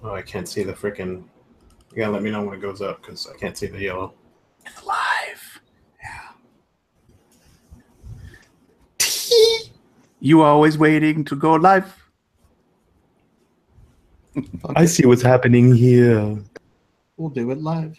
Oh, I can't see the freaking. You gotta let me know when it goes up because I can't see the yellow. It's live. Yeah. You always waiting to go live. I see what's happening here. We'll do it live.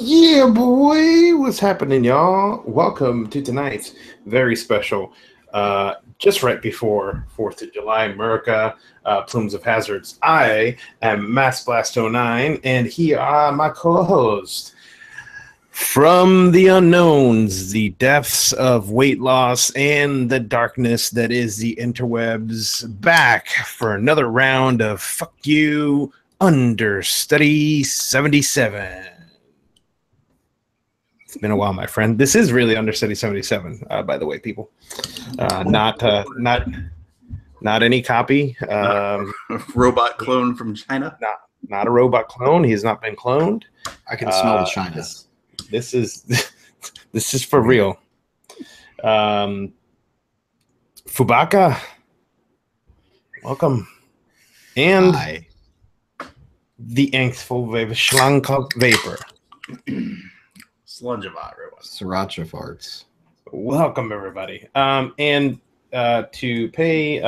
Yeah, boy. What's happening, y'all? Welcome to tonight's very special, just right before 4th of July, America, Plumes of Hazards. I am Mass Blast 09, and here are my co-hosts. From the unknowns, the depths of weight loss, and the darkness that is the interwebs, back for another round of Fuck You Understudy 77. It's been a while, my friend. This is really Understudy 77, by the way, people. Not any copy. Robot clone from China. Not a robot clone. He has not been cloned. I can smell the China. This is for real. Fubaka, welcome. And Hi. the angstful Schlank Vapor. Slungevat, Sriracha farts. Welcome, everybody. And to pay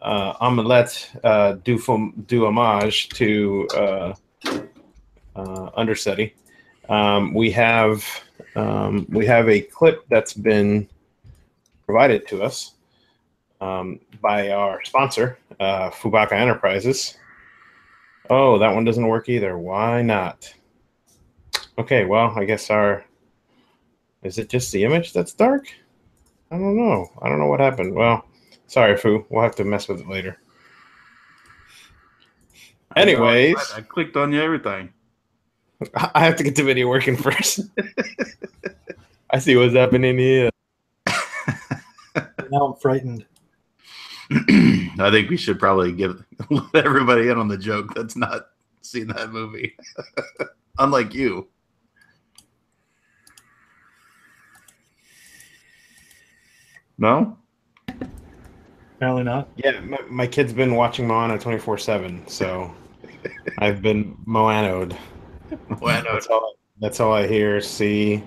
Omelette do homage to Understudy, we have a clip that's been provided to us by our sponsor, Fubaka Enterprises. Oh, that one doesn't work either. Why not? Okay, well, I guess is it just the image that's dark? I don't know. I don't know what happened. Well, sorry, Fu. We'll have to mess with it later. Anyways. I clicked on everything. I have to get the video working first. I see what's happening here. Now I'm frightened. I think we should probably let everybody in on the joke that's not seen that movie. Unlike you. No? Apparently not. Yeah, my kid's been watching Moana 24/7, so I've been Moanoed. That's all I hear, see.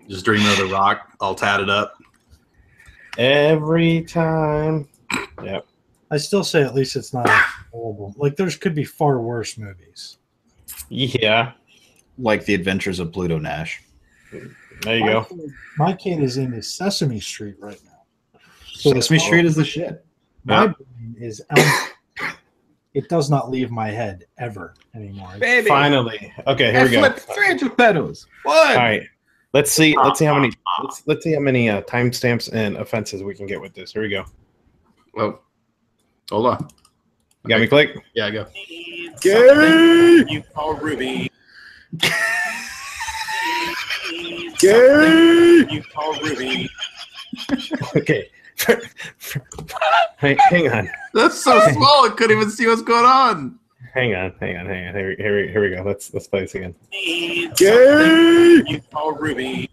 Just dreaming of the Rock, all tatted up. Every time. Yep. I still say at least it's not horrible. Like there could be far worse movies. Yeah. Like The Adventures of Pluto Nash. There you go. My kid is in Sesame Street right now. Sesame Street is the shit. My brain is it does not leave my head ever anymore. Baby. Finally. Okay, here we go. 300 pedals. What? All right. Let's see how many timestamps and offenses we can get with this. Here we go. Well, hold on. You got me click? Yeah, I go. Gay! You call Ruby. Gay! You call Ruby. Okay. Hang on. That's so small. I couldn't even see what's going on. Hang on. Here we go. Let's play this again. Gay! You call Ruby.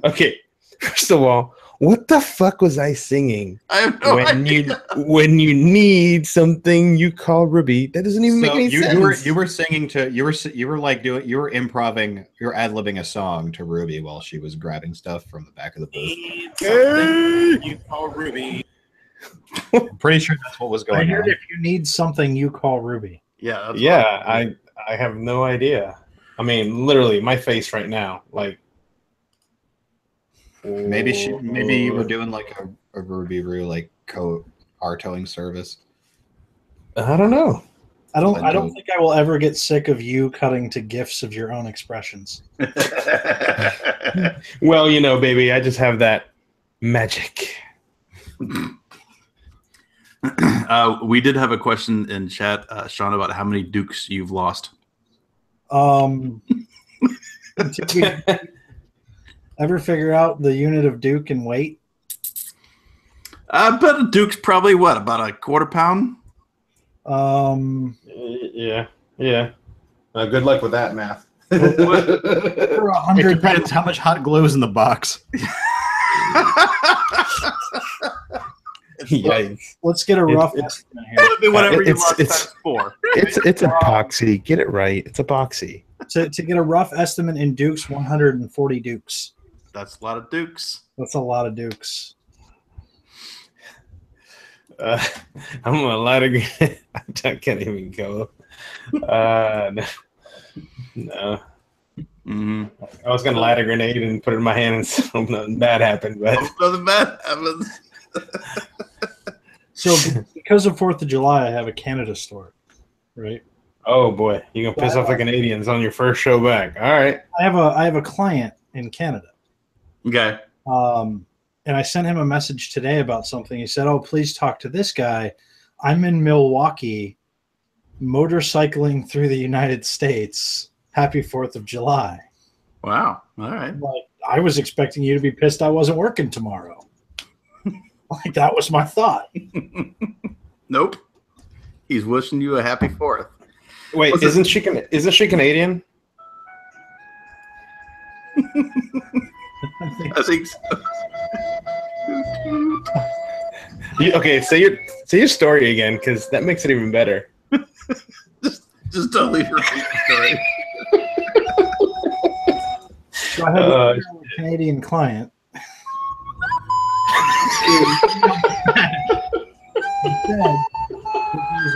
Okay. First of all, what the fuck was I singing? I have no idea. When you need something, you call Ruby. That doesn't even make any sense. You were singing to you were improvising, you were ad-libbing a song to Ruby while she was grabbing stuff from the back of the booth. Gay! You call Ruby. I'm pretty sure that's what was going on. I heard if you need something, you call Ruby. Yeah. That's Yeah, I have no idea. I mean, literally, my face right now, like. Maybe you were doing like a Ruby Roo like car towing service. I don't know. I don't think I will ever get sick of you cutting to GIFs of your own expressions. Well, you know, baby, I just have that magic. We did have a question in chat, Sean, about how many Dukes you've lost. Did we ever figure out the unit of Duke in weight? I bet a Duke's probably what, about a quarter pound? Yeah. Good luck with that math. For 100 It depends how much hot glue is in the box. Yikes. Let's get a rough estimate here. It'll be whatever you It's- lost it's- times 4. It's epoxy. Get it right. It's epoxy. To get a rough estimate in Dukes, 140 Dukes. That's a lot of Dukes. That's a lot of Dukes. I'm gonna light a grenade. I can't even go. No. Mm-hmm. I was gonna light a grenade and put it in my hand and so nothing bad happened, but Nothing bad happens. So because of 4th of July, I have a Canada store, right? oh boy, you're gonna piss off the Canadians on your first show back. All right. I have a client in Canada. Okay. And I sent him a message today about something. He said, "Oh, please talk to this guy. I'm in Milwaukee, motorcycling through the United States. Happy 4th of July." Wow. All right. Like, I was expecting you to be pissed I wasn't working tomorrow. Like, that was my thought. Nope. He's wishing you a happy 4th. Wait, Was isn't she Canadian? I think so. Okay, say your story again, because that makes it even better. Just don't leave repeat the story. So I had a Canadian client. He said he's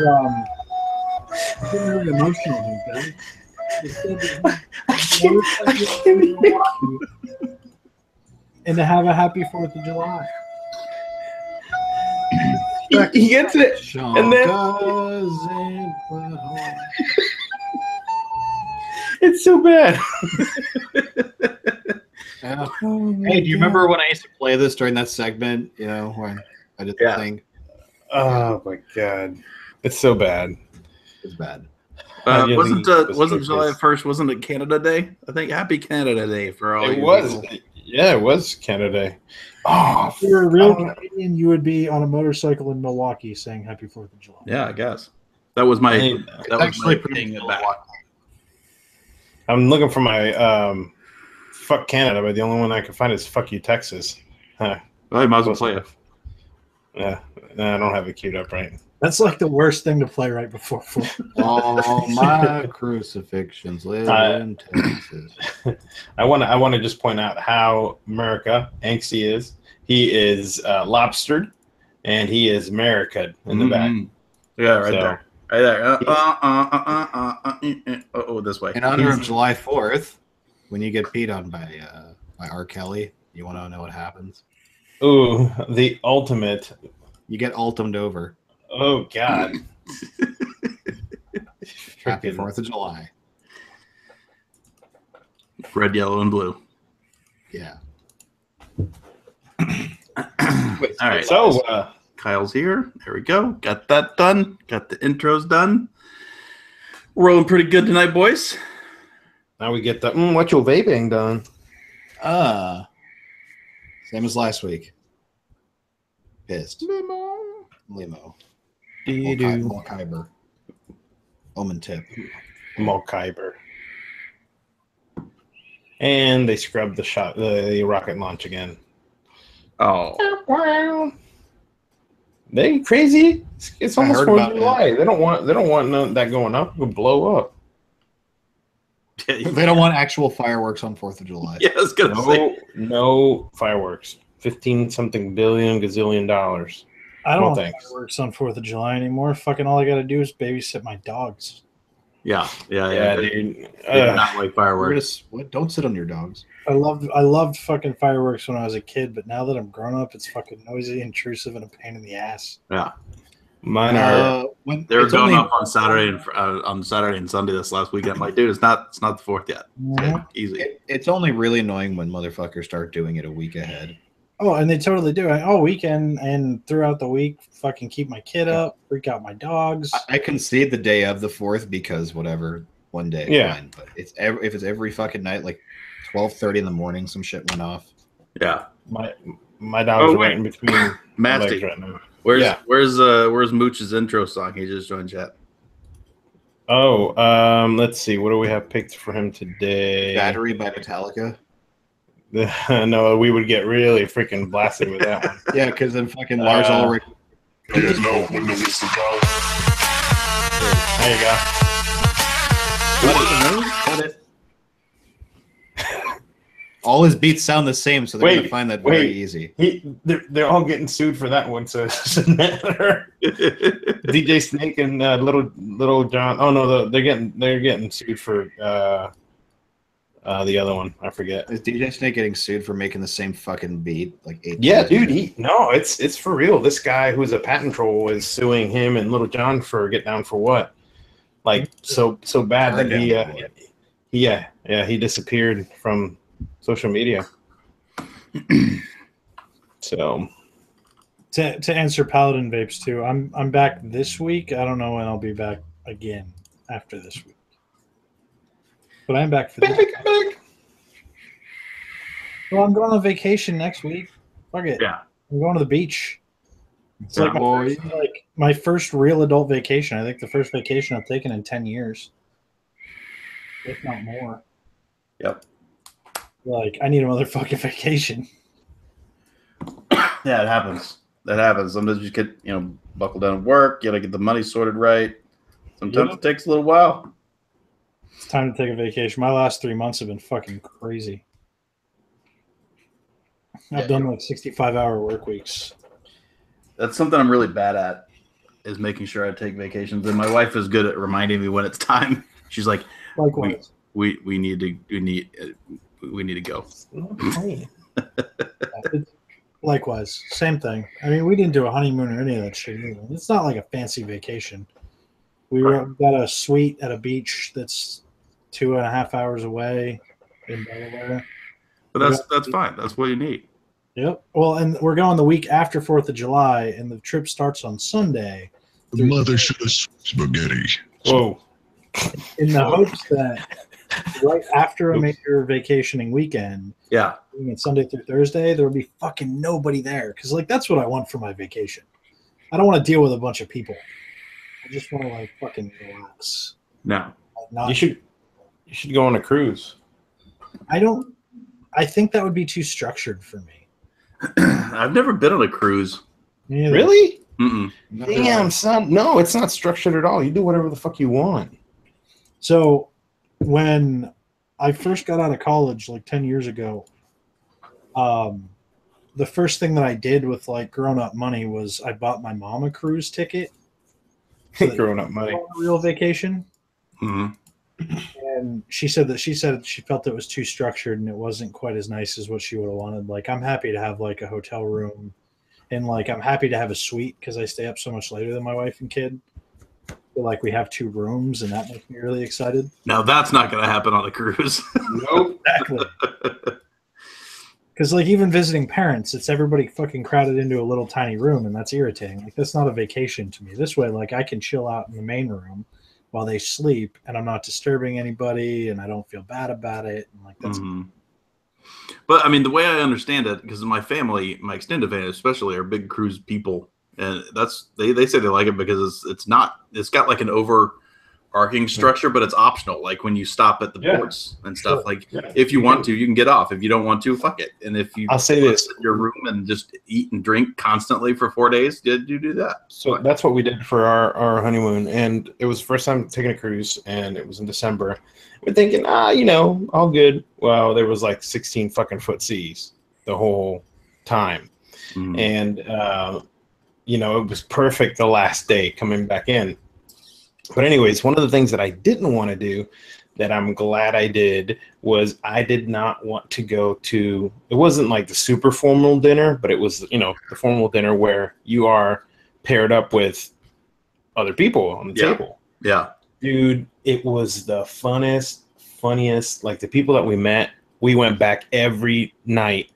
getting really emotional. He said and to have a happy 4th of July. He gets it, Sean and then doesn't put home. it's so bad. Yeah. Oh, Hey, do you remember when I used to play this during that segment? You know, when I did the Yeah. thing? Oh my god, it's so bad. It's bad. Wasn't July 1st? Wasn't it Canada Day? I think Happy Canada Day for all It you was. people. Yeah, it was Canada Day. Oh, If you're a real I don't know. Canadian, you would be on a motorcycle in Milwaukee saying Happy 4th of July. Yeah, I guess that was my. I- That was Actually, my pretty paying it cool. back. I'm looking for my fuck Canada, but the only one I can find is fuck you Texas. Huh. Well, I might as well play it. Yeah, no, I don't have it queued up right. That's like the worst thing to play right before 4th. All my crucifixions live in Texas. I want to just point out how America angsty is. He is lobstered, and he is America in the back. Mhm. Yeah, right So- there. Right there. Oh, this way. In honor of July 4th, when you get peed on by R. Kelly, you want to know what happens? Ooh, the ultimate. You get ultimed over. Oh God. Happy Freaking- 4th of July. Red, yellow, and blue. Yeah. All right. So Kyle's here. There we go. Got that done. Got the intros done. Rolling pretty good tonight, boys. now we get the what your vaping done. Same as last week. Pissed. Limo. Mulkyber. Omen tip. Mulkyber. And they scrubbed the rocket launch again. Oh. They crazy. It's I almost heard 4th about of July. They don't want none that going up. It would blow up. They don't want actual fireworks on 4th of July. Yeah, I was gonna say. No fireworks. 15-something billion gazillion dollars. I No don't thanks. fireworks on 4th of July anymore. Fucking all I got to do is babysit my dogs. Yeah. Yeah, They dude. do not like fireworks. What? Don't sit on your dogs. I loved fucking fireworks when I was a kid, but now that I'm grown up, it's fucking noisy, intrusive, and a pain in the ass. Yeah. Mine are. When They were it's going only- up on Saturday and Sunday this last weekend. I'm like, dude, it's not the 4th yet. Mhm. Easy. It's only really annoying when motherfuckers start doing it a week ahead. Oh, and they totally do. All weekend and throughout the week, fucking keep my kid up, freak out my dogs. I concede the day of the 4th because whatever, one day, Yeah. fine. But if it's every fucking night, like 12:30 in the morning, some shit went off. Yeah. My dogs are wait. right in between my legs Masty. right now. Where's Mooch's intro song? He just joined chat. Oh, let's see. What do we have picked for him today? Battery by Metallica. No, we would get really freaking blasted with that one. Yeah, because then fucking Lars Ulrich. There you go. All his beats sound the same, so they're Wait, gonna find that very easy. They're all getting sued for that one, so it doesn't matter. DJ Snake and Little John. Oh no, they're getting sued for the other one. I forget. Is DJ Snake getting sued for making the same fucking beat like 8 Yeah, times? dude. It's for real. This guy who's a patent troll is suing him and Little John for Get Down for What? Like so bad that he disappeared from social media. So To answer Paladin Vapes too, I'm back this week. I don't know when I'll be back again after this week, but I'm back for this. back. Well, I'm going on vacation next week. Fuck it. Yeah. I'm going to the beach. It's Yeah, like my first real adult vacation. I think the first vacation I've taken in 10 years, if not more. Yep. Like, I need a motherfucking vacation. Yeah, it happens. That happens. Sometimes you get, buckle down at work. You got to get the money sorted right. Sometimes it takes a little while. It's time to take a vacation. My last 3 months have been fucking crazy. I've done like 65-hour work weeks. That's something I'm really bad at, is making sure I take vacations. And my wife is good at reminding me when it's time. She's like, Likewise. we need to go. Likewise. Same thing. I mean, we didn't do a honeymoon or any of that shit either. It's not like a fancy vacation. We got a suite at a beach that's 2.5 hours away in Delaware. But that's fine. That's what you need. Yep. Well, and we're going the week after 4th of July, and the trip starts on Sunday. The mother should have spaghetti. Whoa. In the hopes that right after a major vacationing weekend, Yeah. Sunday through Thursday, there will be fucking nobody there. Because, like, that's what I want for my vacation. I don't want to deal with a bunch of people. I just want to, like, fucking relax. No. You should go on a cruise. I think that would be too structured for me. I've never been on a cruise. Really? Mm-mm. Damn, son. No, it's not structured at all. You do whatever the fuck you want. So when I first got out of college, like 10 years ago, the first thing that I did with like grown-up money was I bought my mom a cruise ticket. Grown up money. On a real vacation. Mm-hmm. And she said she felt it was too structured and it wasn't quite as nice as what she would have wanted. Like, I'm happy to have like a hotel room, and like I'm happy to have a suite because I stay up so much later than my wife and kid. So, like, we have 2 rooms, and that makes me really excited. Now that's not going to happen on a cruise. Nope. Exactly. Because like even visiting parents, it's everybody fucking crowded into a little tiny room, and that's irritating. Like, that's not a vacation to me. This way, like, I can chill out in the main room while they sleep, and I'm not disturbing anybody, and I don't feel bad about it. And like that's. Mm-hmm. But I mean, the way I understand it, because my family, my extended family especially, are big cruise people, and that's they say they like it because it's got like an overarching structure, but it's optional. Like when you stop at the ports and stuff, like if you want to, you can get off. If you don't want to, fuck it. And if you I'll say this: sit in your room and just eat and drink constantly for 4 days, did you do that? So that's what we did for our honeymoon, and it was the first time taking a cruise, and it was in December. We're thinking, all good. Well, there was like 16 fucking foot seas the whole time, and it was perfect the last day coming back in. But anyways, one of the things that I didn't want to do that I'm glad I did was I did not want to go to, it wasn't like the super formal dinner, but it was, the formal dinner where you are paired up with other people on the table. Yeah. Dude, it was the funniest, like the people that we met, we went back every night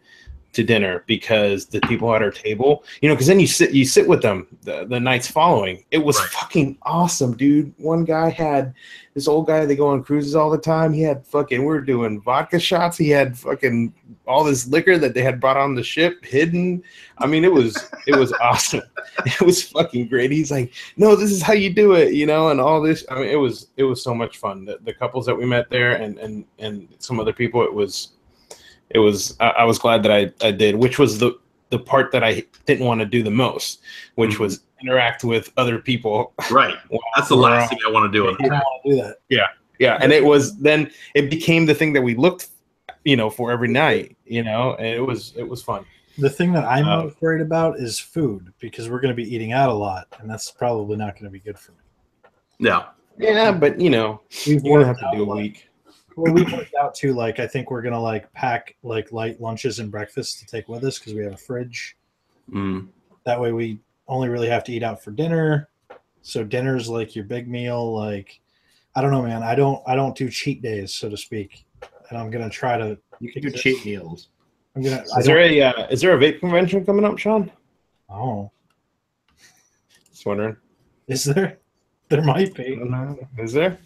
to dinner because the people at our table, because then you sit with them the nights following. It was fucking awesome, dude. One guy had this old guy, they go on cruises all the time. He had we were doing vodka shots. He had fucking all this liquor that they had brought on the ship hidden. I mean, it was awesome. It was fucking great. He's like, no, this is how you do it, and all this. I mean, it was so much fun. The couples that we met there and some other people, it was I was glad that I did, which was the part that I didn't want to do the most, which was interact with other people. Right. That's the last thing I want to do. I don't want to do that. Yeah. And it became the thing that we looked, for every night, and it was fun. The thing that I'm most worried about is food, because we're going to be eating out a lot, and that's probably not going to be good for me. Yeah. Yeah, but we're going to have to do a week. Well, we've worked out too. I think we're gonna pack light lunches and breakfasts to take with us because we have a fridge. That way, we only really have to eat out for dinner. So dinner's your big meal. I don't know, man. I don't do cheat days, so to speak. And I'm gonna try to. You can do cheat meals. Is there a vape convention coming up, Sean? Oh, just wondering. Is there? There might be. I don't know. Is there?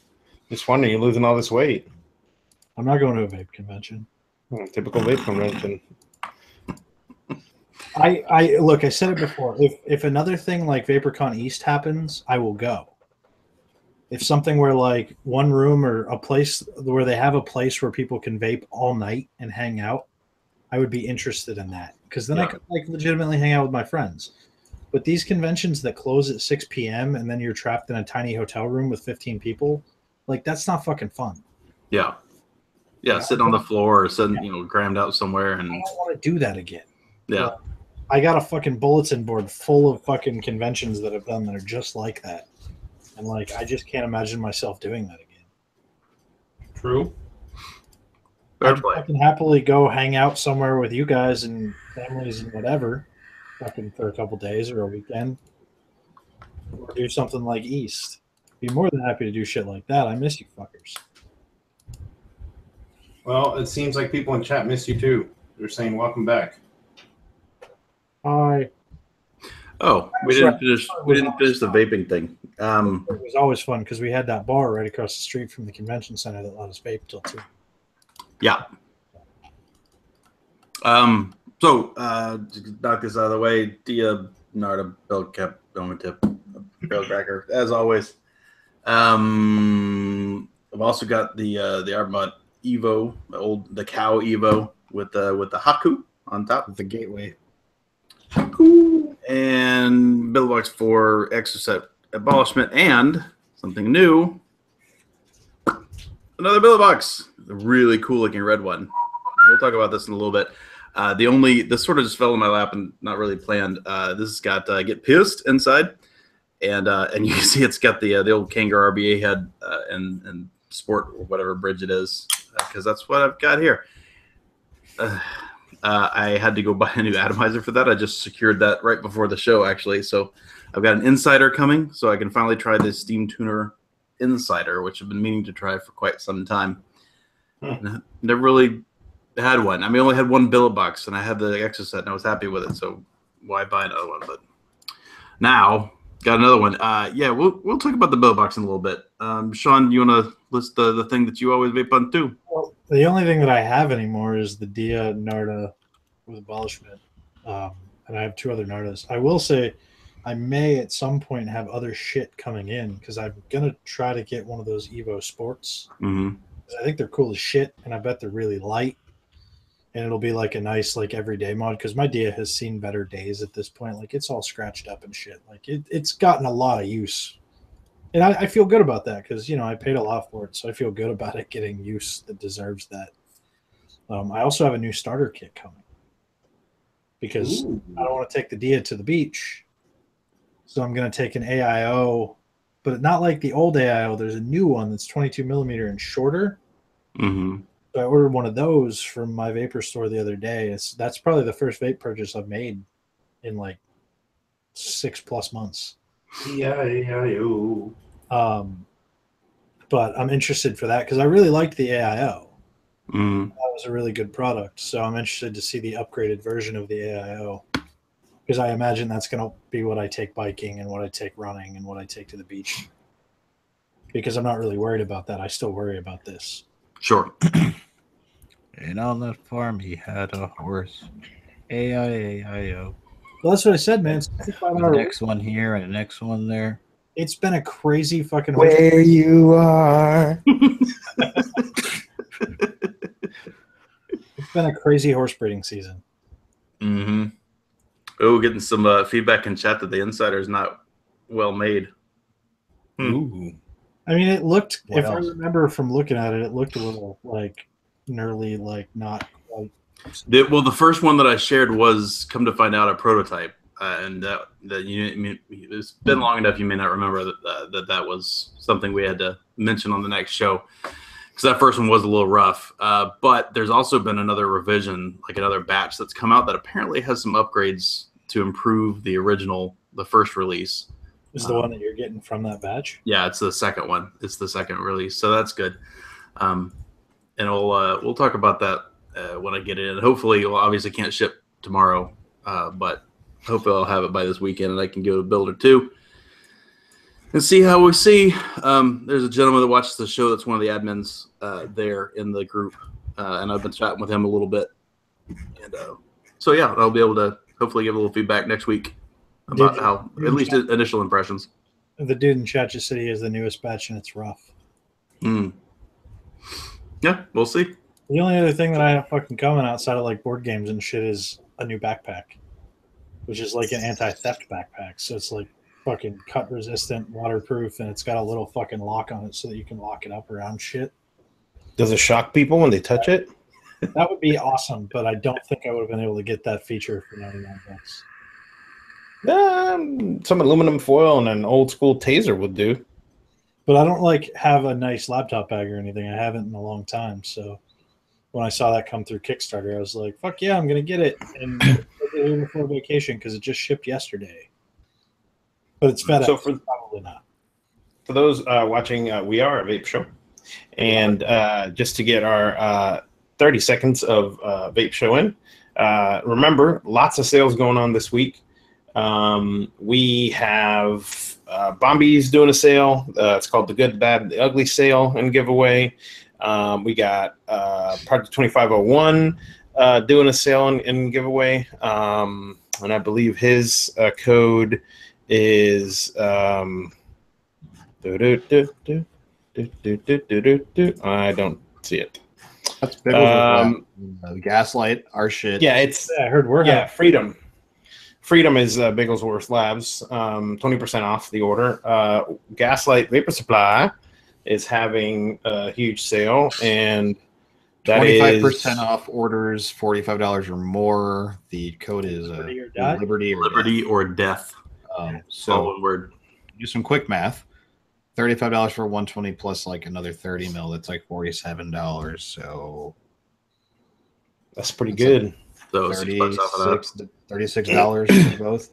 Just wondering. You're losing all this weight. I'm not going to a vape convention. Typical vape convention. I look. I said it before. If another thing like VaporCon East happens, I will go. If something where one room or a place where they have a place where people can vape all night and hang out, I would be interested in that because then I could legitimately hang out with my friends. But these conventions that close at 6 p.m. and then you're trapped in a tiny hotel room with 15 people, that's not fucking fun. Yeah. Yeah, sitting on the floor or sitting, crammed out somewhere. And I don't want to do that again. Yeah. I got a fucking bulletin board full of fucking conventions that I've done that are just like that. And I just can't imagine myself doing that again. True. I can happily go hang out somewhere with you guys and families and whatever, for a couple days or a weekend. Or do something like East. Be more than happy to do shit like that. I miss you fuckers. Well, it seems like people in chat miss you too. They're saying welcome back. Hi. Oh, we didn't finish the vaping thing. It was always fun because we had that bar right across the street from the convention center that let us vape till 2. Yeah. So to knock this out of the way, Dia Narda Bill kept going tip Bill Cracker as always. I've also got the Arbot Evo, the cow Evo with the Haku on top of the gateway. Haku and Billet Box for exoset abolishment and something new. Another Billet Box, the really cool looking red one. We'll talk about this in a little bit. This sort of just fell in my lap and not really planned. This has got Get Pissed inside, and you can see it's got the old Kangar RBA head and Sport or whatever bridge it is, because that's what I've got here. I had to go buy a new atomizer for that. I just secured that right before the show, actually. So I've got an Insider coming, so I can finally try this Steam Tuner Insider, which I've been meaning to try for quite some time. Never really had one. I mean, I only had one Billet Box, and I had the Exoset, and I was happy with it. So why buy another one? But now got another one. We'll talk about the Billet Box in a little bit. Sean, you want to list the thing that you always vape on too? Well, the only thing that I have anymore is the Dia Narda with abolishment, and I have 2 other Nardas. I will say I may at some point have other shit coming in because I'm gonna try to get one of those Evo Sports. Mm-hmm. I think they're cool as shit, and I bet they're really light. And it'll be a nice everyday mod because my Dia has seen better days at this point. It's all scratched up and shit. It's gotten a lot of use, and I feel good about that because I paid a lot for it, so I feel good about it getting use that deserves that. I also have a new starter kit coming because I don't want to take the Dia to the beach, so I'm going to take an AIO, but not like the old AIO. There's a new one that's 22 millimeter and shorter. Mm-hmm. So I ordered one of those from my vapor store the other day. That's probably the first vape purchase I've made in 6+ months. Yeah. But I'm interested for that because I really liked the AIO. Mm. That was a really good product. So I'm interested to see the upgraded version of the AIO. Because I imagine that's going to be what I take biking and what I take running and what I take to the beach. Because I'm not really worried about that. I still worry about this. Sure. And on that farm, he had a horse. A-I-A-I-O. Well, that's what I said, man. It's a 55 The hour next one here and the next one there. It's been a crazy fucking horse. Where you are. It's been a crazy horse breeding season. Mm-hmm. Oh, getting some feedback in chat that the insider is not well made. Ooh. I mean, it looked, What if I else? remember from looking at it, it looked a little like gnarly, like not quite. Well, the first one that I shared was, come to find out, a prototype. And that it's been long enough you may not remember that was something we had to mention on the next show, because that first one was a little rough. But there's also been another revision, like another batch that's come out that apparently has some upgrades to improve the first release. Is the one that you're getting from that batch? Yeah, it's the second one. It's the second release, so that's good. And we'll talk about that when I get it in. Hopefully, well, obviously can't ship tomorrow, but hopefully I'll have it by this weekend and I can go to Builder 2 and see how we see. There's a gentleman that watches the show that's one of the admins there in the group, and I've been chatting with him a little bit. And so, yeah, I'll be able to hopefully give a little feedback next week about how, at least initial impressions. The dude in chat just said he has the newest batch and it's rough. Yeah, we'll see. The only other thing that I have fucking coming outside of like board games and shit is a new backpack, which is like an anti-theft backpack. So it's like fucking cut resistant, waterproof, and it's got a little fucking lock on it so that you can lock it up around shit. Does it shock people when they touch it? That would be awesome, but I don't think I would have been able to get that feature for $99. Some aluminum foil and an old school taser would do. But I don't like have a nice laptop bag or anything. I haven't in a long time. So when I saw that come through Kickstarter, I was like, fuck yeah, I'm going to get it. And I did it before vacation because it just shipped yesterday. But it's FedEx, So so probably not. For those watching, we are a vape show. And just to get our 30 seconds of vape show in, remember, lots of sales going on this week. We have Bombi's doing a sale. It's called the Good, Bad, the Ugly sale and giveaway. We got Project 2501 doing a sale and giveaway. And I believe his code is I don't see it. That's big. Gaslight, our shit. Yeah, it's Yeah, I heard we're having Freedom. Freedom is Bigglesworth Labs, 20% off the order. Gaslight Vapor Supply is having a huge sale, and that 25% off orders, $45 or more. The code is Liberty or Die? Liberty or death. All So one word. do some quick math. $35 for 120 plus like another 30 mil. That's like $47. So that's pretty good. So $6 off of that. $36 for both.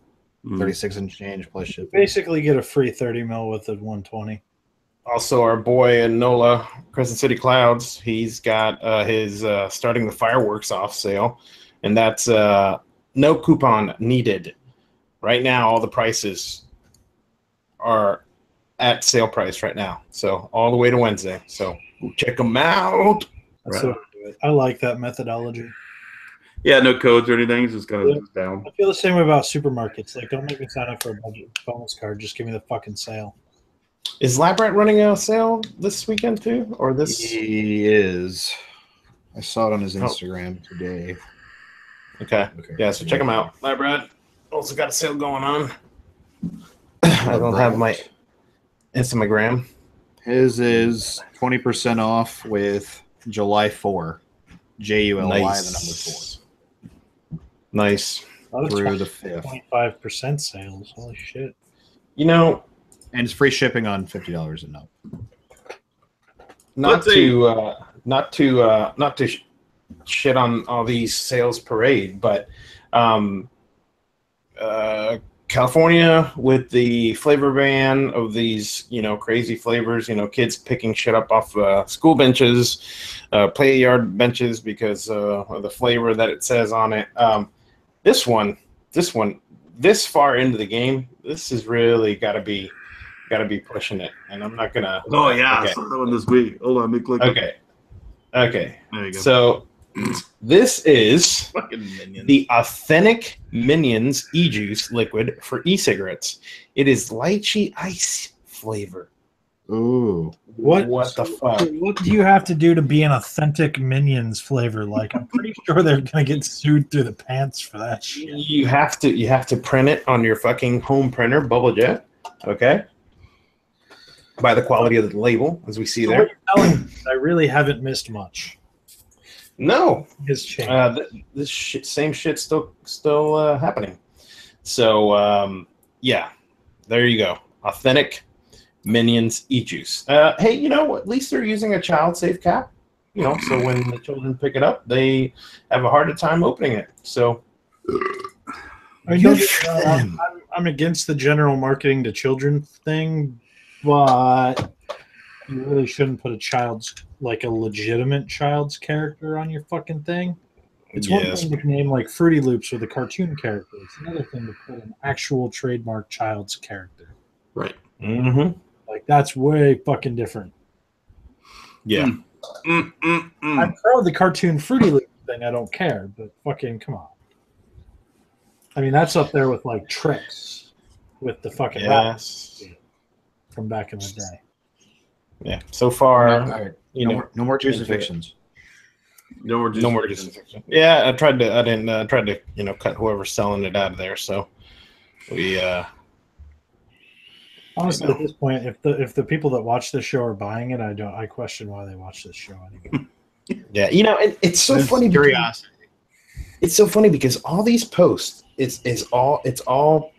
Mhm. 36 and change plus You shipping. basically get a free 30 mil with the 120. Also, our boy in NOLA, Crescent City Clouds, he's got his starting the fireworks off sale, and that's no coupon needed. Right now, all the prices are at sale price right now, so all the way to Wednesday. So check them out. That's Right. what I do it. I like that methodology. Yeah, no codes or anything. It's just kind of down. I feel the same way about supermarkets. Like, don't make me sign up for a budget bonus card. Just give me the fucking sale. Is Labrat running a sale this weekend too, or this? He is. I saw it on his Instagram today. Okay. Yeah, so check them out. Labrat also got a sale going on. I don't have my Instagram. His is 20% off with July 4. JULY, Nice. the number 4. Nice. Through the 5th. 25% sales. Holy shit. You know, And it's free shipping on $50 and up. not Let's see. to shit on all these sales parade, but California with the flavor ban of these, crazy flavors, kids picking shit up off school benches, play yard benches because of the flavor that it says on it. This one, this far into the game, this is really got to be pushing it, and I'm not gonna. Oh yeah, okay. I saw that one this week. Hold on, let me click. Okay. There you go. So this is Fucking Minions. the authentic Minions e-juice liquid for e-cigarettes. It is lychee ice flavor. Ooh. What the fuck? What do you have to do to be an authentic Minions flavor? Like, I'm pretty sure they're gonna get sued through the pants for that shit. You have to print it on your fucking home printer, Bubble Jet. Okay. By the quality of the label, as we see So there. what you're telling me is I really haven't missed much. No, Has changed. this same shit's still happening. So yeah, there you go. Authentic Minions e-juice. Hey, at least they're using a child-safe cap. So when the children pick it up, they have a harder time opening it. So I'm against the general marketing to children thing, but you really shouldn't put a legitimate child's character on your fucking thing. It's one thing to name like Fruity Loops with a cartoon character. It's another thing to put an actual trademark child's character. Right. Mm-hmm. Like, that's way fucking different. Yeah. I'm pro the cartoon Fruity Loops thing. I don't care, but fucking come on. I mean, that's up there with like Tricks with the fucking rap from back in the day. Yeah. So far, No more crucifixions. No more crucifixion. Yeah, I tried to cut whoever's selling it out of there. So we honestly, at this point, if the people that watch this show are buying it, I question why they watch this show anymore. Yeah, and it's so funny. Curiosity. It's so funny because all these posts, it's all all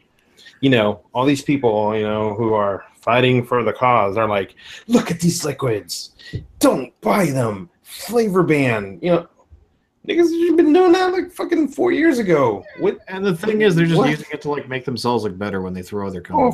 these people, who are fighting for the cause are like, look at these liquids, don't buy them, flavor ban. Niggas, you've been doing that like fucking 4 years ago. And the thing is, they're just using it to like make themselves look better when they throw their company. Oh,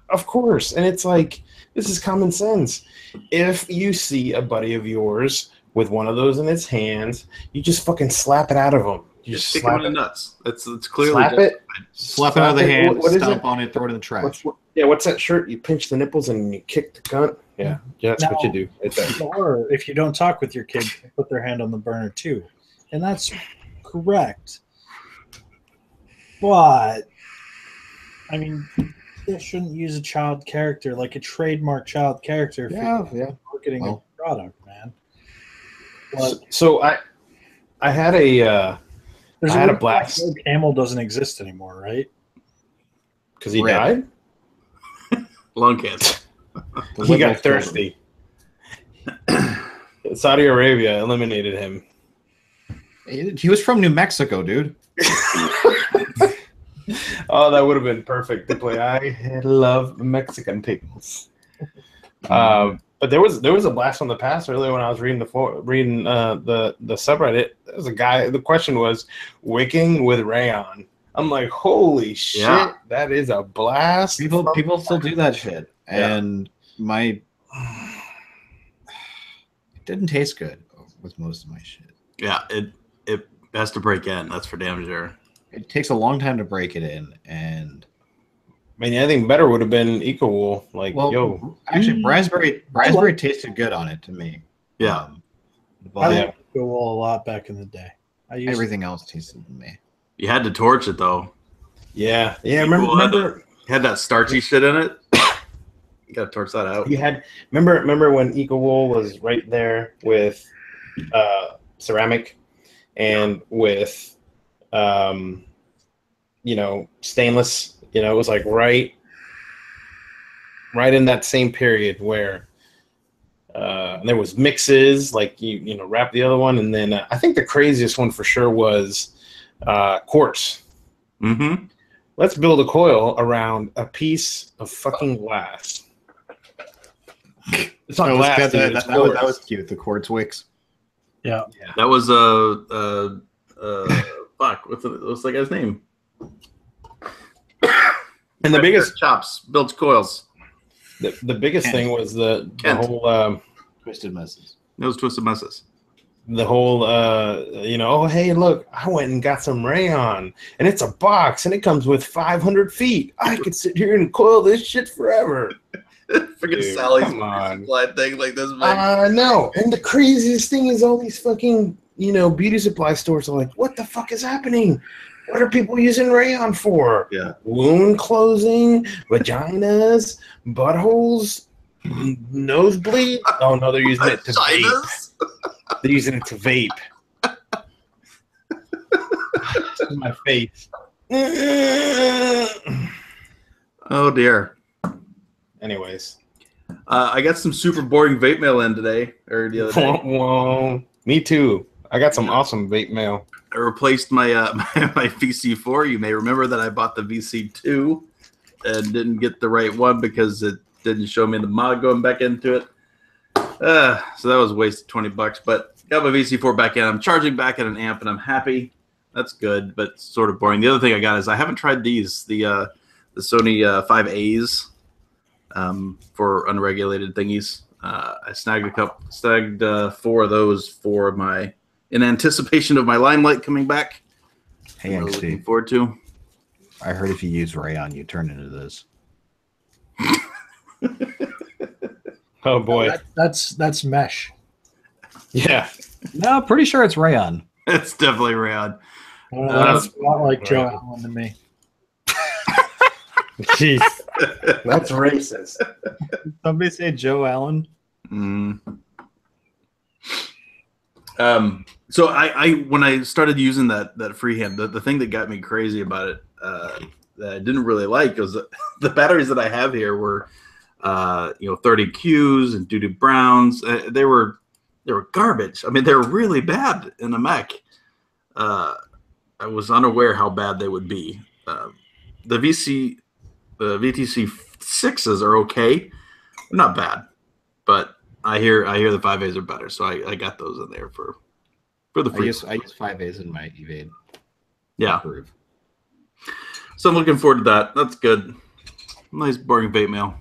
of course. And it's like, this is common sense. If you see a buddy of yours with one of those in his hands, you just fucking slap it out of him. You just stick slap it in the nuts. It's clearly slap it out of the hand, stomp on it, throw it in the trash. What's that shirt? You pinch the nipples and you kick the cunt. Yeah, that's what you do. Or if you don't talk with your kids, they put their hand on the burner too, and that's correct. But I mean, they shouldn't use a child character, like a trademark child character, for marketing a product, man. But so I had a blast. Camel doesn't exist anymore, right? Because he died. Lung cancer. He got thirsty. Saudi Arabia eliminated him. He was from New Mexico, dude. Oh, that would have been perfect to play. I love Mexican pickles. But there was a blast from the past earlier when I was reading the subreddit. There was a guy. The question was wicking with rayon. I'm like, holy shit, that is a blast. People still do that shit, and it didn't taste good with most of my shit. Yeah, it has to break in. That's for damn sure. It takes a long time to break it in, and I mean, I think better would have been Eco-Wool. Like, actually, raspberry tasted good on it to me. Yeah, I liked Eco-Wool a lot back in the day. Everything else tasted to me. You had to torch it though. Yeah. Remember had that starchy shit in it. You gotta torch that out. You had remember when Eco-Wool was right there with ceramic and with stainless. It was like right in that same period where there was mixes, like you wrap the other one, and then I think the craziest one for sure was quartz. Mm-hmm. Let's build a coil around a piece of fucking glass. It's not glass. That was cute. The quartz wicks. Yeah. That was fuck. What's the guy's name? And the biggest chops builds coils. the biggest thing was the Kent. whole Twisted messes. Those twisted messes. the whole oh hey look, I went and got some rayon and it's a box and it comes with 500 feet. I could sit here and coil this shit forever. Forget Dude, Sally's come on. supply thing like this big. No, and the craziest thing is all these fucking beauty supply stores are like, what the fuck is happening? What are people using rayon for? Yeah. Wound closing, vaginas, buttholes, nosebleed. Oh no, they're using it to vape. Vaginas? They're using it to vape. In my face. Oh dear. Anyways. I got some super boring vape mail in today or the other day. Whoa. Me too. I got some awesome vape mail. I replaced my my VC4. You may remember that I bought the VC2 and didn't get the right one because it didn't show me the mod going back into it. So that was a waste of $20. But got my VC4 back in. I'm charging back at an amp, and I'm happy. That's good, but sort of boring. The other thing I got is I haven't tried these the Sony 5As for unregulated thingies. I snagged four of those for my. In anticipation of my limelight coming back. Hey, I'm really XD. looking forward to. I heard if you use rayon, you turn into this. Oh boy. That's mesh. Yeah. No, pretty sure it's rayon. It's definitely rad. That's a lot like Joe Allen to me. Jeez. That's racist. Somebody say Joe Allen. Mm. So I when I started using that freehand, the thing that got me crazy about it that I didn't really like was the batteries that I have here were 30 Qs and doo-doo browns. They were garbage. I mean, they were really bad in a mech. I was unaware how bad they would be. The VTC 6s are okay. They're not bad, but I hear the 5As are better, so I got those in there for the free. I use 5As in my evade. Yeah. Improve. So I'm looking forward to that. That's good. Nice boring vape mail.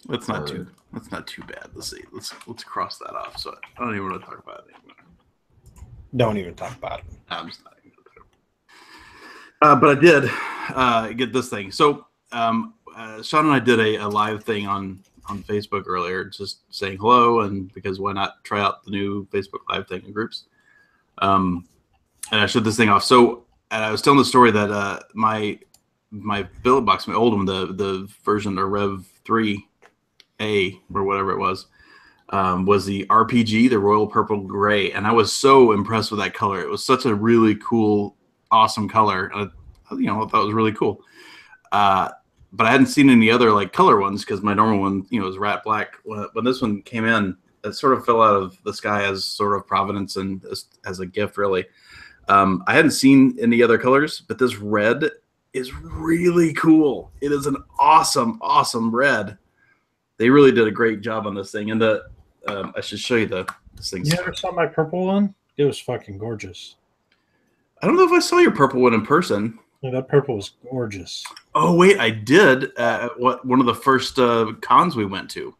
That's not too bad. Let's see. Let's cross that off. So I don't even want to talk about it anymore. Don't even talk about it. I'm just not even gonna do it. But I did get this thing. So Sean and I did a live thing on Facebook earlier, just saying hello, and because why not try out the new Facebook Live thing in groups. And I showed this thing off. So and I was telling the story that my Billet Box, my old one, the version or Rev 3A or whatever it was the RPG, the Royal Purple Gray, and I was so impressed with that color. It was such a really cool, awesome color. And I thought it was really cool. But I hadn't seen any other like color ones because my normal one, was rat black. When this one came in, it sort of fell out of the sky as sort of providence and as a gift, really. I hadn't seen any other colors, but this red is really cool. It is an awesome, awesome red. They really did a great job on this thing. And I should show you this thing. You ever saw my purple one? It was fucking gorgeous. I don't know if I saw your purple one in person. Yeah, that purple was gorgeous. Oh wait, I did at one of the first cons we went to.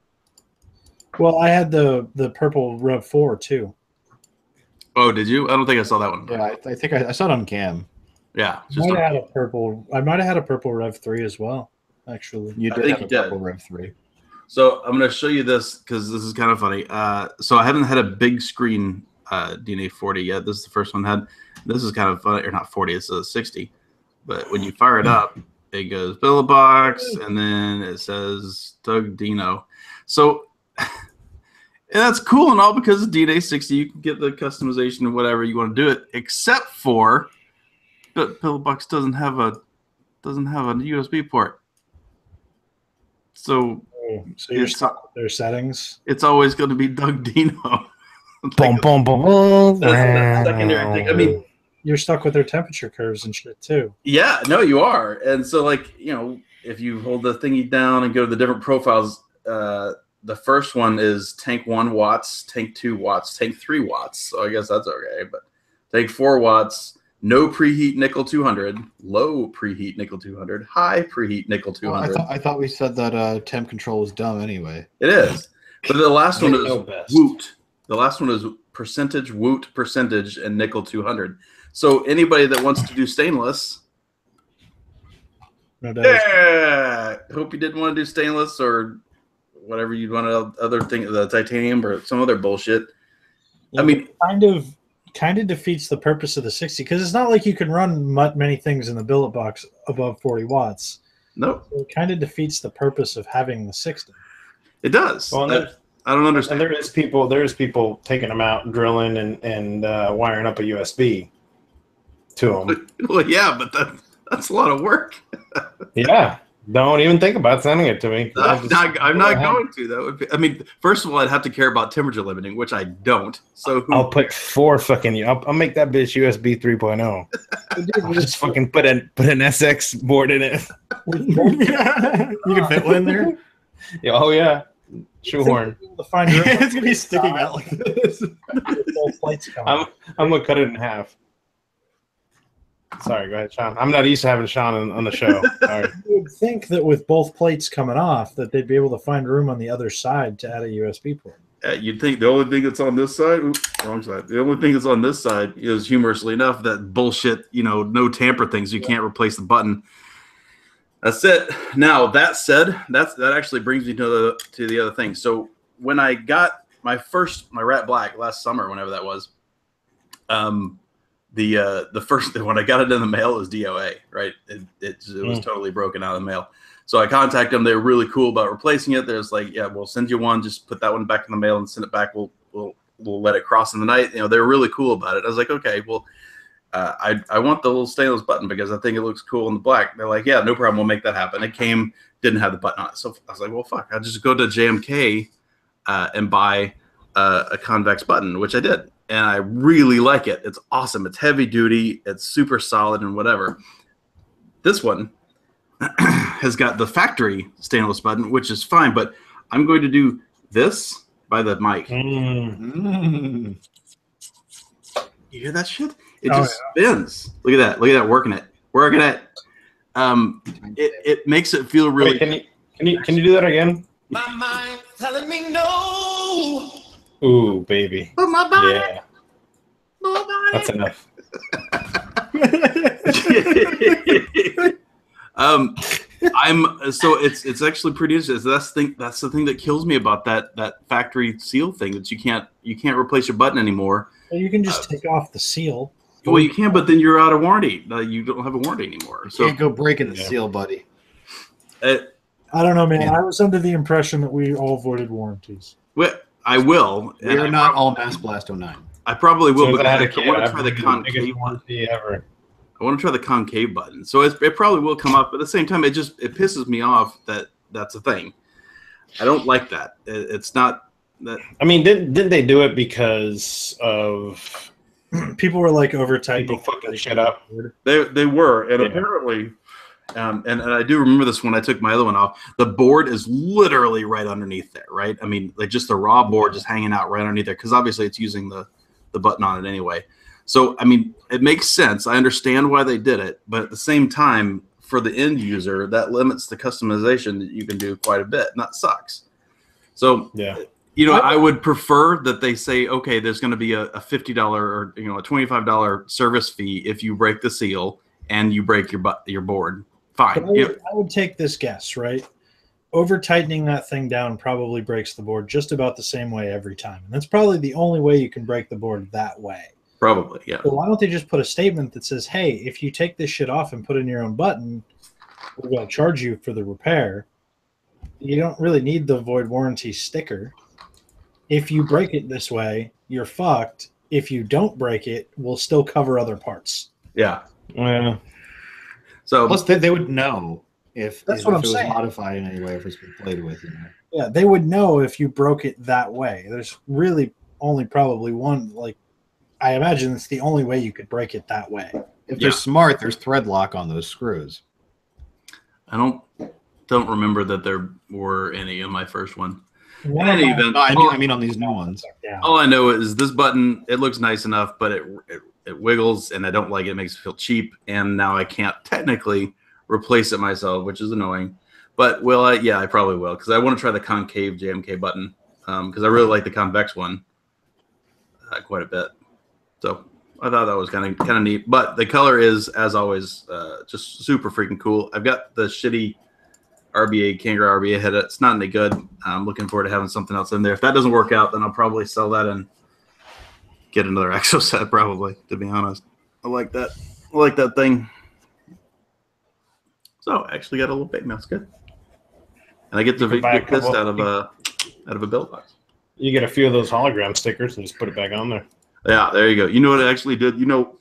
Well, I had the purple Rev 4 too. Oh, did you? I don't think I saw that one. Yeah, I think I saw it on cam. Yeah, I might have had a purple Rev 3 as well, actually. You I did think have you a did. purple Rev 3. So I'm going to show you this because this is kind of funny. So I haven't had a big screen DNA 40 yet. This is the first one I had. This is kind of funny, or not 40, it's a 60. But when you fire it up, it goes Billet Box, and then it says Doug Dino. So and that's cool and all because of DNA 60. You can get the customization of whatever you want to do it, except for but Billet Box doesn't have a USB port. So you're stuck with their settings. it's always going to be Doug Dino. Boom, boom, boom. That's a secondary thing. I mean, You're stuck with their temperature curves and shit too. yeah, no, you are. And so, like, if you hold the thingy down and go to the different profiles, the first one is tank 1 watts, tank 2 watts, tank 3 watts. So I guess that's okay. But tank 4 watts, no preheat nickel 200, low preheat nickel 200, high preheat nickel 200. I thought we said that temp control was dumb anyway. It is. But the last one They is know best. woot. The last one is percentage, woot, percentage, and nickel 200. So anybody that wants to do stainless, No doubt. yeah, hope you didn't want to do stainless or whatever you'd want to other thing, the titanium or some other bullshit. Yeah, I mean, kind of defeats the purpose of the 60 because it's not like you can run many things in the billet box above 40 watts. no, So it kind of defeats the purpose of having the 60. it does. Well, I don't understand. And there's people taking them out, drilling, and wiring up a USB to them. Well, yeah, but that's a lot of work. Yeah, don't even think about sending it to me. I'm not going to. That would be. I mean, first of all, I'd have to care about temperature limiting, which I don't. So I'll put 4 fucking. I'll make that bitch USB 3.0. I'll just fucking put an SX board in it. You can fit one in there. Yeah, oh yeah, shoehorn. It's gonna be sticking out like this. I'm gonna cut it in half. Sorry, go ahead, Sean. I'm not used to having Sean on the show. Sorry. You would think that with both plates coming off, that they'd be able to find room on the other side to add a USB port. You'd think the only thing that's on this side, wrong side. The only thing that's on this side is, humorously enough, that bullshit, no tamper things. You can't replace the button. That's it. Now, that said, that actually brings me to the other thing. So when I got my Rat Black last summer, whenever that was, the first when I got it in the mail, it was DOA, right? It was totally broken out of the mail. So I contacted them. They were really cool about replacing it. There's like, yeah, we'll send you one. Just put that one back in the mail and send it back. We'll let it cross in the night. They were really cool about it. I was like, okay, well, I want the little stainless button because I think it looks cool in the black. They're like, yeah, no problem. We'll make that happen. It came, didn't have the button on it. So I was like, well, fuck. I'll just go to JMK and buy a convex button, which I did. And I really like it. It's awesome. It's heavy duty. It's super solid and whatever. This one has got the factory stainless button, which is fine. But I'm going to do this by the mic. You hear that shit? It just spins. Look at that. Look at that. Working it. It makes it feel really. Wait, can you do that again? My mind telling me no. Ooh, baby. Oh, my body. Yeah. My body. That's enough. So it's actually pretty interesting. That's the thing that kills me about that factory seal thing, that you can't replace your button anymore. Well, you can just take off the seal. Well, you can, but then you're out of warranty. You don't have a warranty anymore. So Can't go breaking the seal, buddy. I don't know, man. I was under the impression that we all avoided warranties. Well, I will. We are not all Mass Blast 09. I probably will, So but I I had a kid, want to I've try the been concave biggest button. warranty ever. I want to try the concave button. So it probably will come up, but at the same time, it pisses me off that that's a thing. I don't like that. It's not that. I mean, didn't they do it because of People were like over tightening. people fucking shit up? They were, and Yeah. apparently, and I do remember this when I took my other one off. The board is literally right underneath there, right? I mean, like just the raw board just hanging out right underneath there, because obviously it's using the button on it anyway. So I mean, it makes sense. I understand why they did it, but at the same time, for the end user, that limits the customization that you can do quite a bit, and that sucks. So Yeah. I would prefer that they say, okay, there's going to be a $50 or a $25 service fee if you break the seal and you break your board. Fine. I would take this guess, right? Over tightening that thing down probably breaks the board just about the same way every time. And that's probably the only way you can break the board that way. Probably, yeah. So why don't they just put a statement that says, hey, if you take this shit off and put in your own button, we're going to charge you for the repair. You don't really need the void warranty sticker. If you break it this way, you're fucked. If you don't break it, we'll still cover other parts. Yeah. Yeah. So Plus, they would know if That's if what it I'm was saying. modified in any way, if it's been played with. Yeah, they would know if you broke it that way. There's really only probably one, like, I imagine it's the only way you could break it that way. If they're smart, there's thread lock on those screws. I don't remember that there were any in my first one. In One any of my- event, No, I mean on these new ones. Yeah. all I know is this button, it looks nice enough, but it wiggles, and I don't like it. It makes me feel cheap, and now I can't technically replace it myself, which is annoying. But will I? Yeah, I probably will, because I want to try the concave JMK button, because I really like the convex one quite a bit. So I thought that was kind of neat. But the color is, as always, just super freaking cool. I've got the shitty RBA Kangaroo RBA head. It's not any good. I'm looking forward to having something else in there. If that doesn't work out, then I'll probably sell that and get another exo set, probably, to be honest. I like that. I like that thing. So I actually got a little big mouse. Good. And I get to get pissed out of a Billet Box. You get a few of those hologram stickers and just put it back on there. Yeah, there you go. You know what I actually did? You know,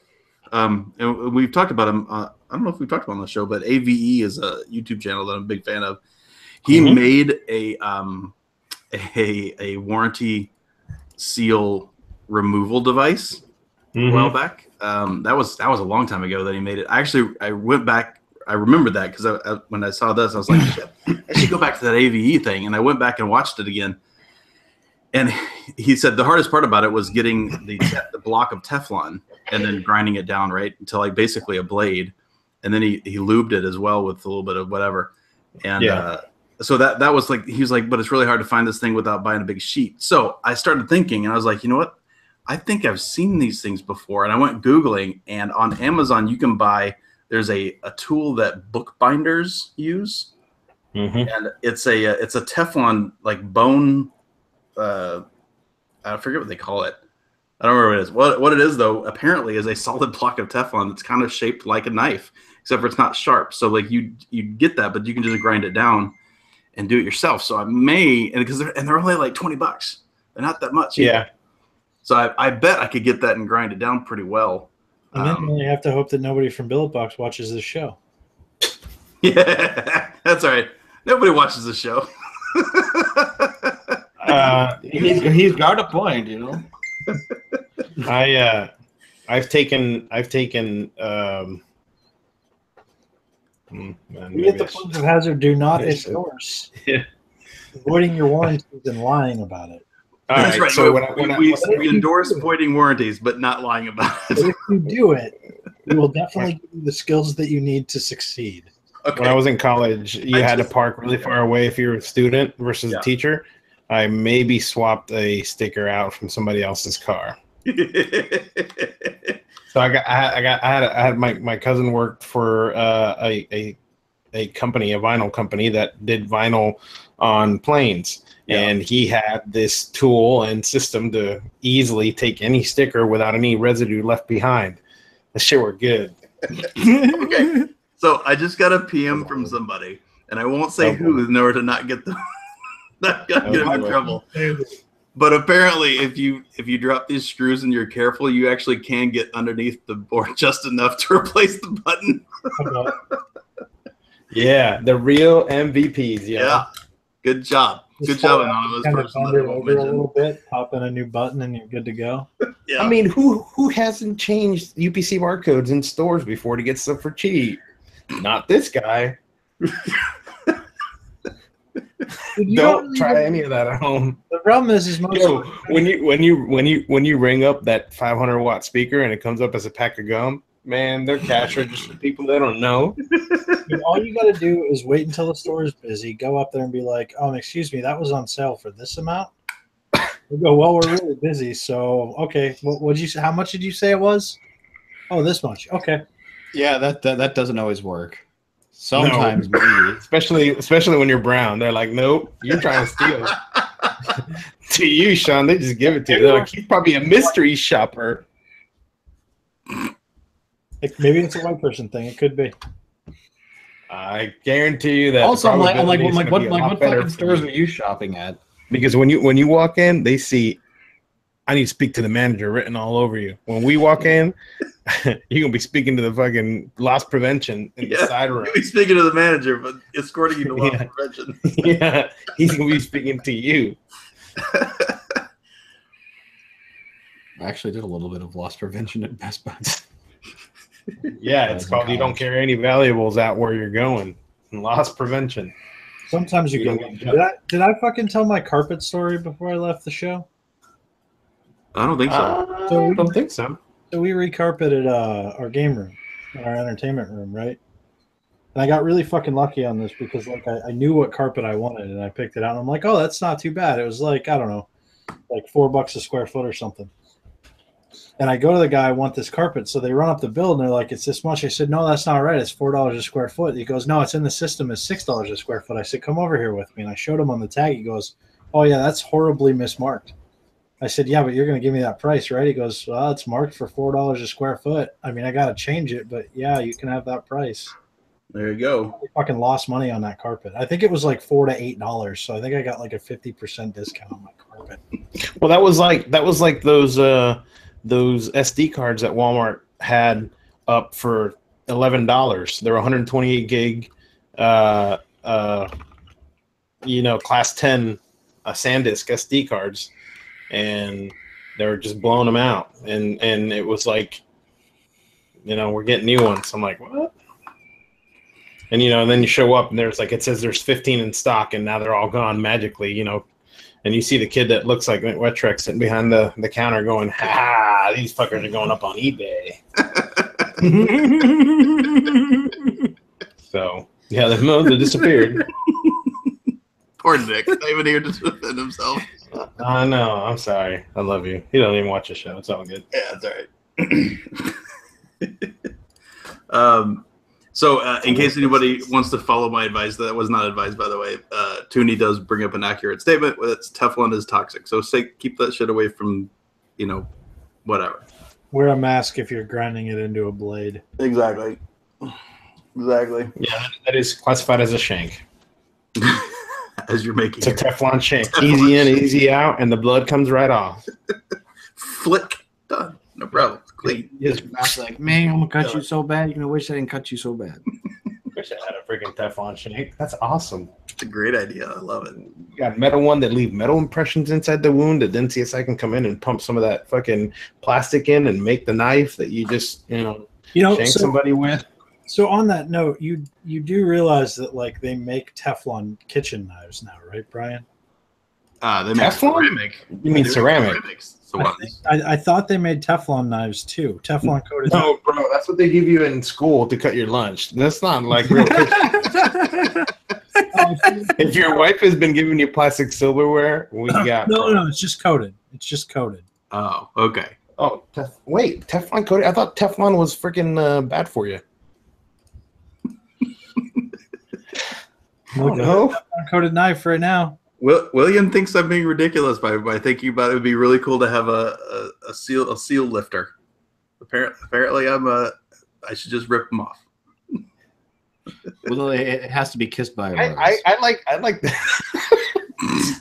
and we've talked about him. I don't know if we've talked about him on the show, but AVE is a YouTube channel that I'm a big fan of. He made a warranty seal removal device a while back. That was a long time ago that he made it. I went back. I remembered that because when I saw this, I was like, I should go back to that AVE thing. And I went back and watched it again. And he said the hardest part about it was getting the block of Teflon and then grinding it down, right, until like basically a blade. And then he lubed it as well with a little bit of whatever. And so that was like, he was like, but it's really hard to find this thing without buying a big sheet. So I started thinking, and I was like, you know what? I think I've seen these things before. And I went Googling, and on Amazon you can buy, there's a tool that bookbinders use. And it's a Teflon like bone, I forget what they call it. I don't remember what it is. What it is, though, apparently is a solid block of Teflon that's kind of shaped like a knife, except for it's not sharp. So like you get that, but you can just grind it down and do it yourself. So I may, and because they're only like $20. They're not that much. Yeah. Either. So I bet I could get that and grind it down pretty well. And then you have to hope that nobody from Billet Box watches this show. Yeah, that's all right. Nobody watches the show. He's got a point, you know. I've taken We at the Plumes of Hazard do not endorse avoiding your warranties and lying about it. That's right. So we endorse voiding warranties, but not lying about it. But if you do it, we will definitely give you the skills that you need to succeed. Okay. When I was in college, you had to park really far away if you were a student versus a teacher. I maybe swapped a sticker out from somebody else's car. So I had my cousin worked for a company, a vinyl company that did vinyl on planes. And he had this tool and system to easily take any sticker without any residue left behind. That shit were good. Okay. So I just got a PM from somebody, and I won't say who in order to not get them get them in trouble. But apparently, if you drop these screws and you're careful, you actually can get underneath the board just enough to replace the button. Yeah, the real MVPs. Yeah. Good job. Good job, anonymous person. Kind of over a little bit, pop in a new button, and you're good to go. Yeah. I mean, who hasn't changed UPC barcodes in stores before to get stuff for cheap? Not this guy. Don't try any of that at home. The problem is most when you ring up that 500-watt speaker and it comes up as a pack of gum, man, they're cash registers for people they don't know. All you got to do is wait until the store is busy. Go up there and be like, excuse me, that was on sale for this amount. We go, well, we're really busy, so okay. How much did you say it was? Oh, this much. Okay. Yeah, that doesn't always work. Sometimes, maybe. Especially when you're brown, they're like, nope, you're trying to steal it. To you, Sean, they just give it to you. They're like, he's probably a mystery shopper. Maybe it's a white person thing. It could be. I guarantee you that. Also, I'm like, what fucking stores are you shopping at? Because when you walk in, they see, I need to speak to the manager written all over you. When we walk in, you're gonna be speaking to the fucking loss prevention in the side room. You'll be speaking to the manager, but escorting you to loss prevention. Yeah, he's gonna be speaking to you. I actually did a little bit of loss prevention at Best Buy. Yeah, it's called you don't carry any valuables out where you're going. Loss prevention. Sometimes you go. Did I fucking tell my carpet story before I left the show? I don't think so. I don't think so. So we recarpeted our game room, our entertainment room, right? And I got really fucking lucky on this because like I knew what carpet I wanted and I picked it out. And I'm like, oh, that's not too bad. It was like, I don't know, like $4 a square foot or something. And I go to the guy, I want this carpet. So they run up the bill and they're like, it's this much. I said, no, that's not right. It's $4 a square foot. He goes, no, it's in the system. It's $6 a square foot. I said, come over here with me. And I showed him on the tag. He goes, oh, yeah, that's horribly mismarked. I said, yeah, but you're going to give me that price, right? He goes, well, it's marked for $4 a square foot. I mean, I got to change it, but yeah, you can have that price. There you go. I fucking lost money on that carpet. I think it was like $4 to $8. So I think I got like a 50% discount on my carpet. Well, that was like those SD cards that Walmart had up for $11. They're 128 gig, class 10 SanDisk SD cards, and they were just blowing them out. And it was like, we're getting new ones. I'm like, what? And and then you show up and there's like it says there's 15 in stock, and now they're all gone magically. And you see the kid that looks like Wetrex sitting behind the counter going, ha, these fuckers are going up on eBay. So, yeah, they disappeared. Poor Nick. Not even here to defend himself. I know. I'm sorry. I love you. He don't even watch the show. It's all good. Yeah, it's all right. So, in case anybody wants to follow my advice, that was not advice, by the way. Toonie does bring up an accurate statement. It's Teflon is toxic. So, keep that shit away from, whatever. Wear a mask if you're grinding it into a blade. Exactly. Exactly. Yeah, that is classified as a shank. As you're making it's a Teflon shank. Easy in, easy out, and the blood comes right off. Flick. Done. No problem. Clean. Yes, like, man, I'm gonna cut you so bad. You're gonna wish I didn't cut you so bad. Wish I had a freaking Teflon shank. That's awesome. It's a great idea. I love it. You got metal one that leave metal impressions inside the wound that then CSI can come in and pump some of that fucking plastic in and make the knife that you just shank somebody with. So on that note, you do realize that like they make Teflon kitchen knives now, right, Brian? They make Teflon? ceramic. You mean ceramic? Ceramics. So I thought they made Teflon knives too. Teflon coated. No, bro, that's what they give you in school to cut your lunch. That's not like real kitchen. If your wife has been giving you plastic silverware, we got no, it's just coated. It's just coated. Oh, okay. Oh, wait, Teflon coated? I thought Teflon was freaking bad for you. No, coated knife right now. William thinks I'm being ridiculous by thinking about it would be really cool to have a seal lifter. Apparently, I should just rip them off. Well, it has to be kissed by a rose. I like the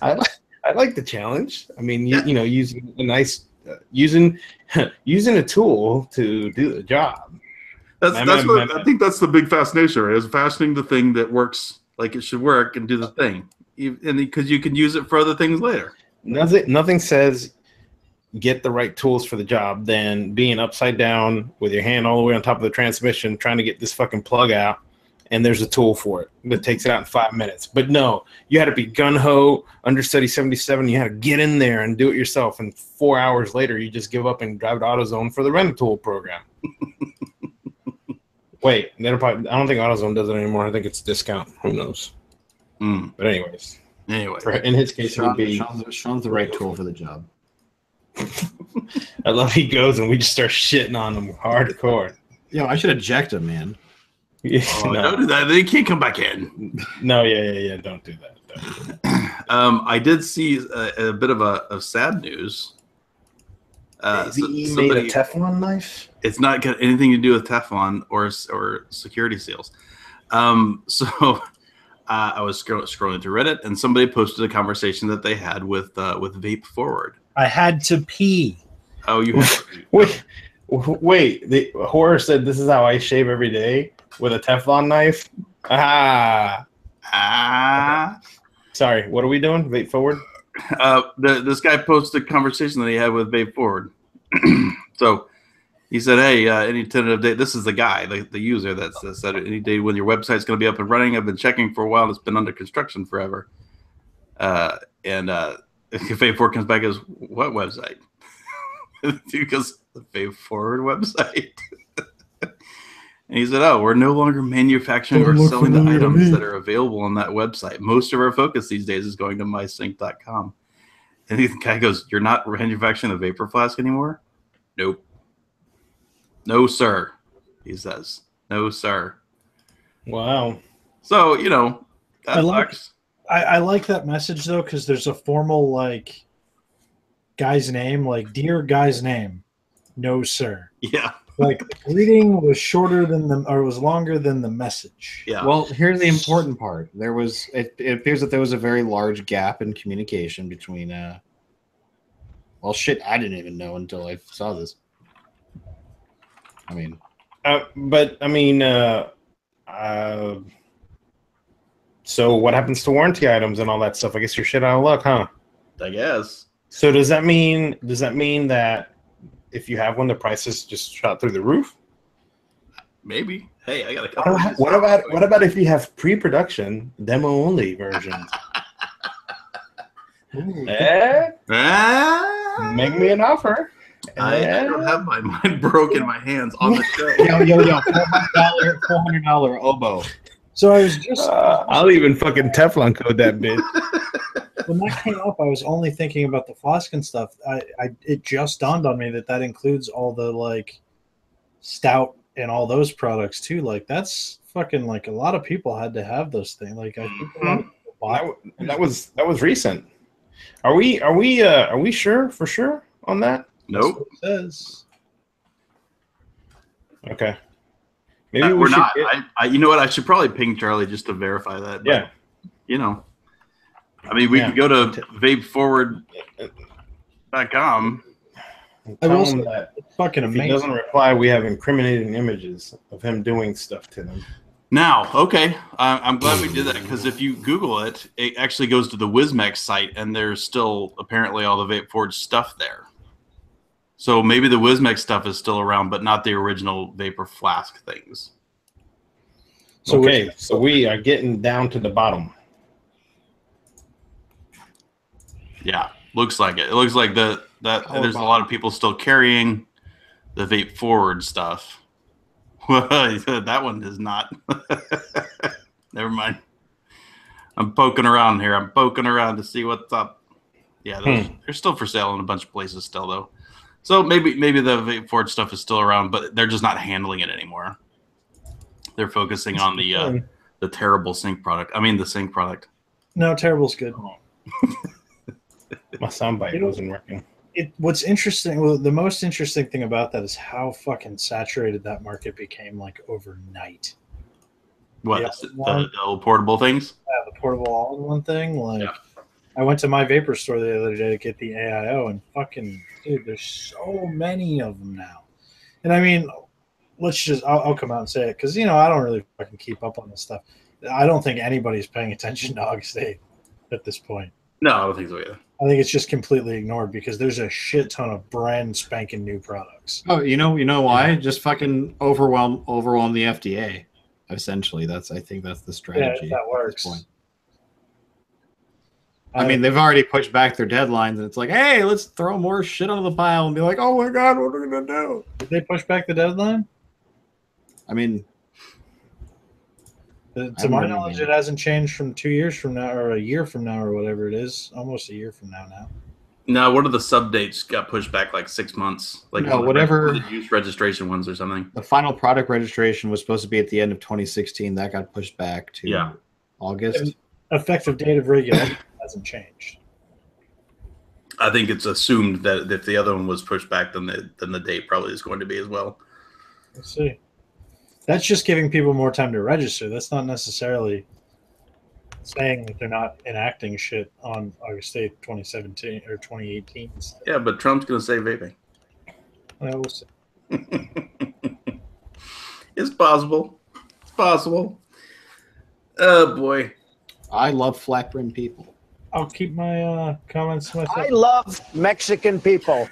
I like the challenge. I mean, using a nice using a tool to do the job. I think that's the big fascination, right? Is fashioning the thing that works like it should work and do the thing, and because you can use it for other things later. Nothing says get the right tools for the job than being upside down with your hand all the way on top of the transmission trying to get this fucking plug out, and there's a tool for it that takes it out in 5 minutes. But no, you had to be gun-ho, understudy 77. You had to get in there and do it yourself, and 4 hours later you just give up and drive to AutoZone for the rent-a-tool program. Wait, I don't think AutoZone does it anymore. I think it's discount. Who knows? But anyways. In his case, it would be Sean's the right tool for the job. I love he goes and we just start shitting on him hardcore. Yo, I should eject him, man. Yeah, no. Don't do that. They can't come back in. No, yeah. Don't do that. I did see a bit of sad news. He made a Teflon knife? It's not got anything to do with Teflon or security seals. So I was scrolling through Reddit, and somebody posted a conversation that they had with Vape Forward. I had to pee. Oh, you had to wait. The horror said this is how I shave every day with a Teflon knife. Sorry, what are we doing? Vape Forward? This guy posted a conversation that he had with Vape Forward. So he said, hey, any tentative date? This is the guy, the user that said any day when your website's going to be up and running. I've been checking for a while. It's been under construction forever. And if Vape Forward comes back as, what website? Because the Vape Forward website. And he said, "Oh, we're no longer manufacturing or selling the items that are available on that website. Most of our focus these days is going to mysync.com." And the guy goes, "You're not manufacturing the vapor flask anymore?" "Nope." "No, sir," he says. "No, sir." Wow. So, you know, that sucks. I like that message, though, because there's a formal, like, guy's name, like, dear guy's name. "No, sir." Yeah. Like, the greeting was shorter than or was longer than the message. Yeah. Well, here's the important part. It appears that there was a very large gap in communication between well, shit, I didn't even know until I saw this. I mean, so what happens to warranty items and all that stuff? I guess you're shit out of luck, huh? I guess. So does that mean that if you have one, the prices just shot through the roof? Maybe. Hey, I got a couple. What about if you have pre-production demo only versions? Make me an offer. I don't have mine broke in my hands on the show. yo, $400 oboe. So I was just I'll even fucking Teflon code that bitch. When that came up, I was only thinking about the flask and stuff. It just dawned on me that includes all the like stout and all those products too. Like that's fucking like a lot of people had to have those things. Like I think a lot of people bought that was recent. Are we sure for sure on that? Nope. It says. Okay. Maybe we're not. You know what? I should probably ping Charlie just to verify that. But, yeah. You know, I mean, we could go to vapeforward.com. Tell him that fucking if amazing. he doesn't reply, we have incriminating images of him doing stuff to them. Now, okay, I'm glad we did that because if you Google it, it actually goes to the Wismex site, and there's still apparently all the Vape Forward stuff there. So maybe the Wismex stuff is still around, but not the original Vapor Flask things. So okay, so we are getting down to the bottom. Yeah, looks like it. It looks like there's a lot of people still carrying the Vape Forward stuff. That one is not. Never mind. I'm poking around here. I'm poking around to see what's up. Yeah, they're still for sale in a bunch of places still, though. So maybe the Vape Forward stuff is still around, but they're just not handling it anymore. They're focusing on the terrible sync product. I mean, the sync product. No, terrible's good. My soundbite wasn't working. What's interesting, well, the most interesting thing about that is how fucking saturated that market became like overnight. What, the old portable things? Yeah, the portable all-in-one thing. Like, I went to my vapor store the other day to get the AIO, and fucking, dude, there's so many of them now. And I mean, I'll come out and say it, because, you know, I don't really fucking keep up on this stuff. I don't think anybody's paying attention to August 8th at this point. No, I don't think so either. I think it's just completely ignored because there's a shit ton of brand spanking new products. Oh, you know why? Just fucking overwhelm the FDA. Essentially, I think that's the strategy. Yeah, that works. At this point. I mean, they've already pushed back their deadlines, and it's like, hey, let's throw more shit onto the pile and be like, oh my god, what are we gonna do? Did they push back the deadline? I mean, to my knowledge, it hasn't changed from 2 years from now or a year from now or whatever it is. Almost a year from now. No, one of the sub dates got pushed back like 6 months. Like whatever the use registration ones or something. The final product registration was supposed to be at the end of 2016. That got pushed back to August. Effective date of regulation hasn't changed. I think it's assumed that if the other one was pushed back, then the date probably is going to be as well. Let's see. That's just giving people more time to register. That's not necessarily saying that they're not enacting shit on August 8th, 2017 or 2018. Yeah, but Trump's going to say vaping. Well, we'll see. It's possible. It's possible. Oh, boy. I love flat brim people. I'll keep my comments to myself. I love Mexican people.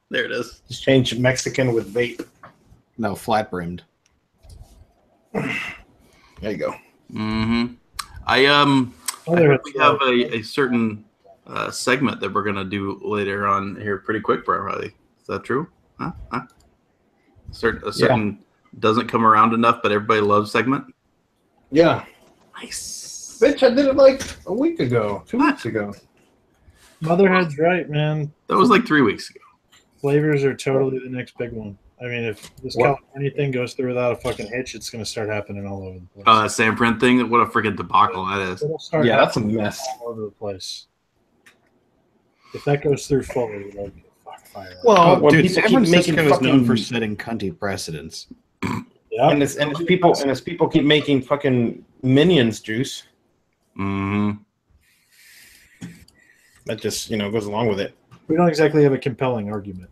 There it is. Just change Mexican with vape. No, flat brimmed. There you go. Mm-hmm. I think we have a certain segment that we're gonna do later on here, pretty quick, probably. Is that true? A certain doesn't come around enough, but everybody loves segment. Yeah. Nice. Bitch, I did it like a week ago, 2 weeks ago. Motherhead's right, man. That was like 3 weeks ago. Flavors are totally the next big one. I mean, if this California thing goes through without a fucking hitch, it's going to start happening all over the place. Oh, that San Fran thing? What a freaking debacle that is. It'll start That's a mess. all over the place. If that goes through fully, like, fuck fire. Well, when dude, people San keep making Francisco is known fucking for setting cunty precedents. Yeah. and as people keep making fucking Minions juice, Mm-hmm. that just goes along with it. We don't exactly have a compelling argument.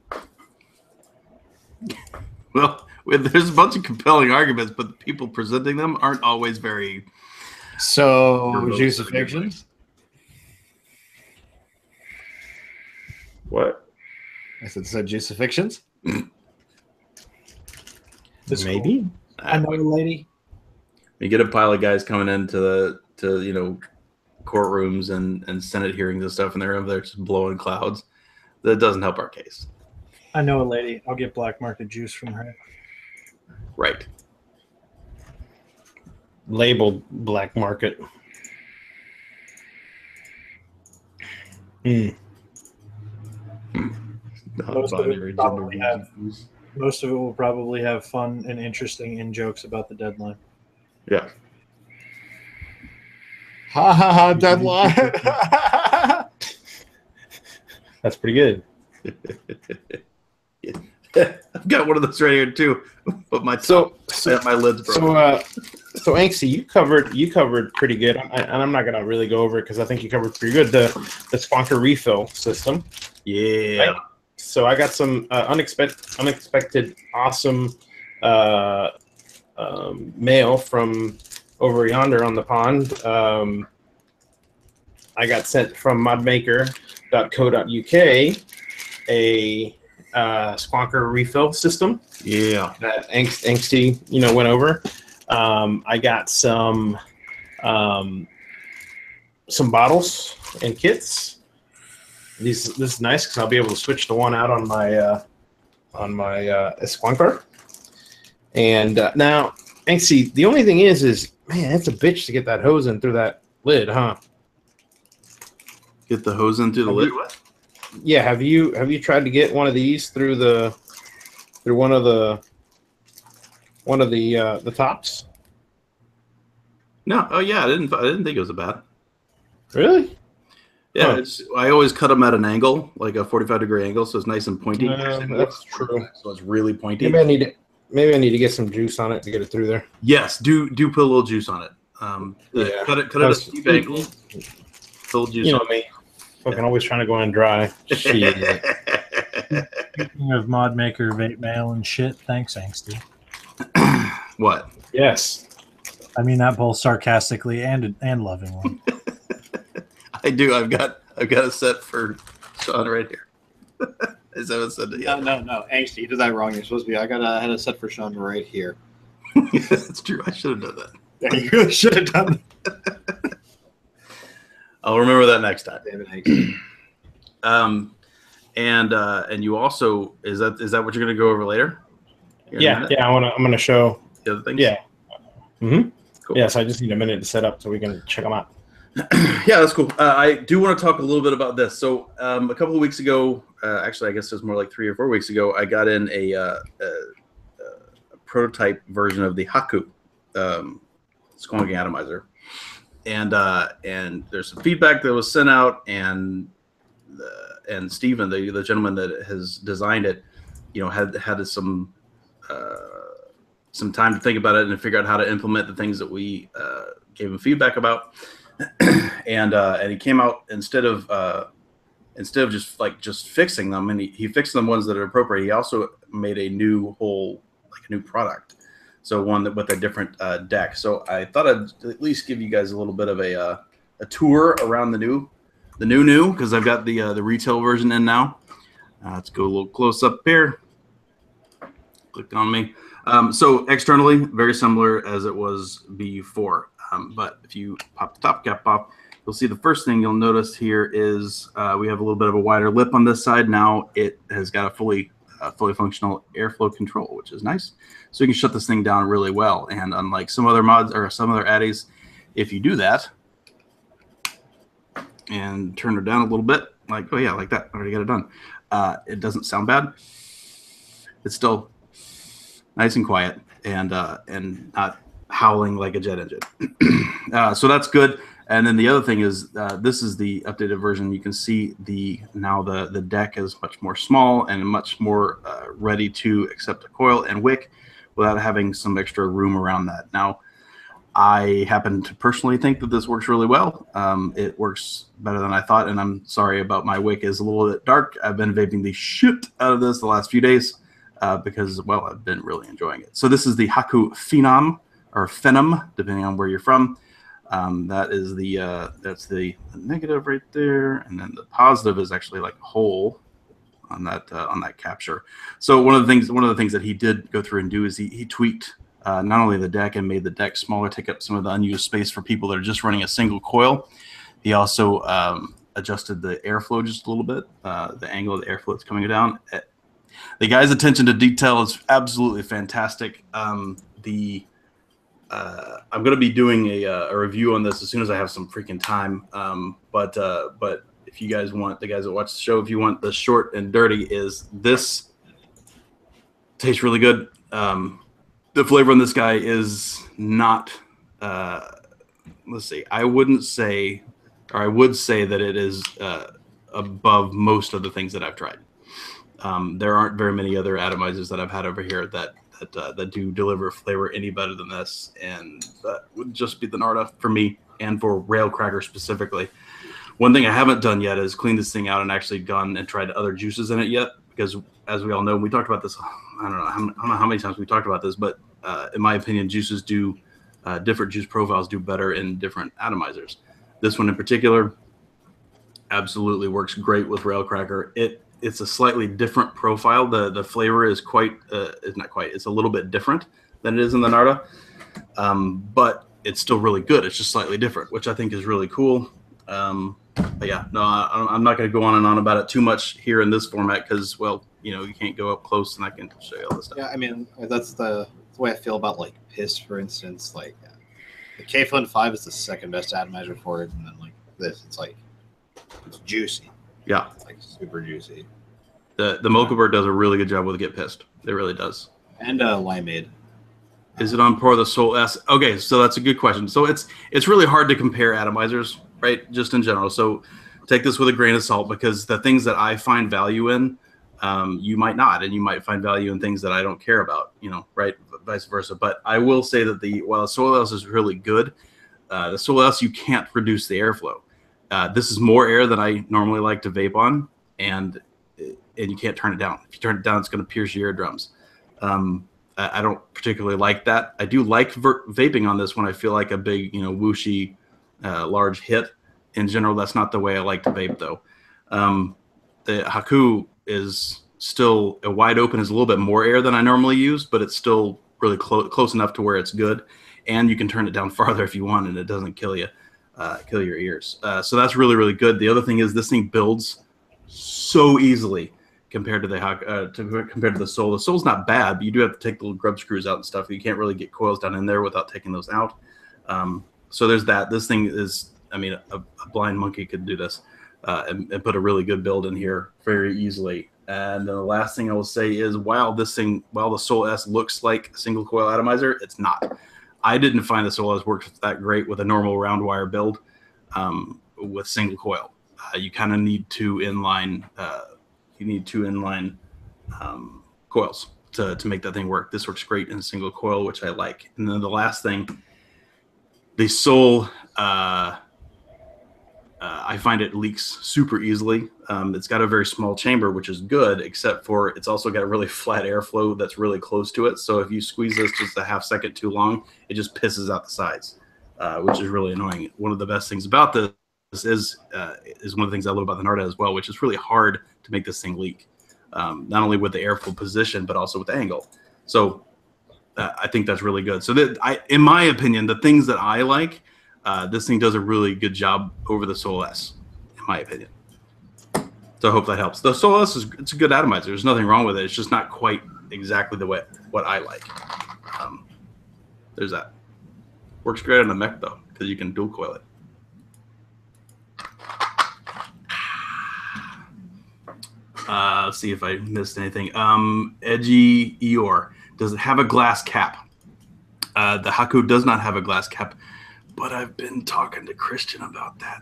Well, there's a bunch of compelling arguments, but the people presenting them aren't always very. So, crucifixions? What? I said crucifixions? Maybe. I know a lady. You get a pile of guys coming into courtrooms and Senate hearings and stuff, and they're over there just blowing clouds. That doesn't help our case. I know a lady. I'll get black market juice from her. Right. Labeled black market. Most of it will probably have fun and interesting in-jokes about the deadline. Yeah. Ha ha ha, deadline. That's pretty good. I've got one of those right here too, but my lid's broken. So Angsty, you covered pretty good, and I'm not gonna really go over it because I think you covered pretty good the Squonker refill system. Yeah. Right? So I got some unexpected awesome mail from over yonder on the pond. I got sent from modmaker.co.uk a Squonker refill system. Yeah. That Angsty, went over. I got some bottles and kits. This is nice because I'll be able to switch the one out on my Squonker. And now, Angsty, the only thing is man, it's a bitch to get that hose in through that lid, huh? Get the hose in through the lid. What? Yeah, have you tried to get one of these through one of the tops? No. Oh yeah, I didn't think it was a bad. Really? Yeah, Huh. I always cut them at an angle, like a 45-degree angle, so it's nice and pointy. That's true. So it's really pointy. Maybe I need to get some juice on it to get it through there. Yes, do put a little juice on it. Yeah. Cut it at a steep angle. Full juice. You know me, fucking always trying to go in dry. Shit. Speaking of mod maker vape mail and shit, thanks, Angsty. What? Yes. I mean that both sarcastically and lovingly. I do. I've got a set for Sean right here. Is that what it said? Yeah. No. Angsty, you did that wrong. You're supposed to be. I had a set for Sean right here. That's true. I should have done that. Yeah, you really should have done that. I'll remember that next time. David Angsty. And you also is that what you're going to go over later? Yeah. I'm gonna show The other things. Yeah. Mm-hmm. Cool. Yes, I just need a minute to set up so we can check them out. Yeah, that's cool. I do want to talk a little bit about this. So a couple of weeks ago, actually, I guess it was more like 3 or 4 weeks ago, I got in a prototype version of the Haku squonking atomizer, and there's some feedback that was sent out, and Steven, the gentleman that has designed it, had some time to think about it and figure out how to implement the things that we gave him feedback about. And he came out instead of just fixing them, and he fixed them ones that are appropriate. He also made a new product, so one that with a different deck. So I thought I'd at least give you guys a little bit of a tour around the new because I've got the retail version in now. Let's go a little close up here. Clicked on me. So externally, very similar as it was before. But if you pop the top cap off, you'll see the first thing you'll notice here is we have a little bit of a wider lip on this side. Now it has got a fully fully functional airflow control, which is nice. So you can shut this thing down really well. And unlike some other mods or some other addies, if you do that and turn it down a little bit, like, oh yeah, like that, already got it done. It doesn't sound bad. It's still nice and quiet and not howling like a jet engine. So that's good. And then the other thing is, this is the updated version. You can see now the deck is much more small and much more ready to accept a coil and wick without having some extra room around that. Now, I happen to personally think that this works really well. It works better than I thought, and I'm sorry about my wick is a little bit dark. I've been vaping the shit out of this the last few days because, well, I've been really enjoying it. So this is the Haku Phenom, or Phenom, depending on where you're from. That is that's the negative right there, and then the positive is actually like a hole on that capture. So one of the things that he did go through and do is he tweaked not only the deck and made the deck smaller, take up some of the unused space for people that are just running a single coil. He also adjusted the airflow just a little bit, the angle of the airflow that's coming down. The guy's attention to detail is absolutely fantastic. I'm going to be doing a review on this as soon as I have some freaking time. But if you guys want, the guys that watch the show, if you want the short and dirty, is this tastes really good. The flavor on this guy is not, let's see, I would say that it is above most of the things that I've tried. There aren't very many other atomizers that I've had over here that do deliver flavor any better than this, and that would just be the Narda for me and for Railcracker specifically. One thing I haven't done yet is clean this thing out and actually gone and tried other juices in it yet, because as we all know, we talked about this, I don't know how many times we talked about this, but in my opinion, juices do, different juice profiles do better in different atomizers. This one in particular absolutely works great with Railcracker. It's a slightly different profile. The flavor is it's a little bit different than it is in the Narda, but it's still really good. It's just slightly different, which I think is really cool. But yeah, no, I'm not going to go on and on about it too much here in this format because, well, you can't go up close and I can show you all this stuff. Yeah, I mean, that's the way I feel about like piss, for instance. Like the K-Flint 5 is the second best atomizer for it, and then like this, it's juicy. Yeah, it's like super juicy. The Mocha Bird does a really good job with Get Pissed. It really does. And Limeade. Is it on par with the Soul S? Okay, so that's a good question. So it's really hard to compare atomizers, right? Just in general. So take this with a grain of salt, because the things that I find value in, you might not, and you might find value in things that I don't care about, right? Vice versa. But I will say that while the Soul S is really good, the Soul S, you can't reduce the airflow. This is more air than I normally like to vape on, and you can't turn it down. If you turn it down, it's going to pierce your eardrums. I don't particularly like that. I do like vaping on this when I feel like a big, whooshy, large hit. In general, that's not the way I like to vape, though. The Haku is still wide open, is a little bit more air than I normally use, but it's still really close enough to where it's good. And you can turn it down farther if you want, and it doesn't kill you, kill your ears. So that's really, really good. The other thing is this thing builds so easily compared to the Soul. The Soul's not bad, but you do have to take the little grub screws out and stuff. You can't really get coils down in there without taking those out. So there's that. This thing is, I mean, a blind monkey could do this and put a really good build in here very easily. And then the last thing I will say is, while the Soul S looks like a single coil atomizer, it's not. I didn't find the Soul S works that great with a normal round wire build with single coil. You kind of need two inline. Coils to make that thing work. This works great in single coil, which I like. And then the last thing, the Soul, I find it leaks super easily. It's got a very small chamber, which is good, except for it's also got a really flat airflow that's really close to it. So if you squeeze this just a half second too long, it just pisses out the sides, which is really annoying. One of the best things about this is one of the things I love about the Narda as well, which is really hard to make this thing leak, not only with the airflow position, but also with the angle. So I think that's really good. So in my opinion, the things that I like, this thing does a really good job over the Soul S, in my opinion. So I hope that helps. The Solas it's a good atomizer. There's nothing wrong with it. It's just not quite exactly the way what I like. There's that. Works great on the mech though, because you can dual coil it. Let's see if I missed anything. Edgy Eeyore. Does it have a glass cap? The Haku does not have a glass cap, but I've been talking to Christian about that.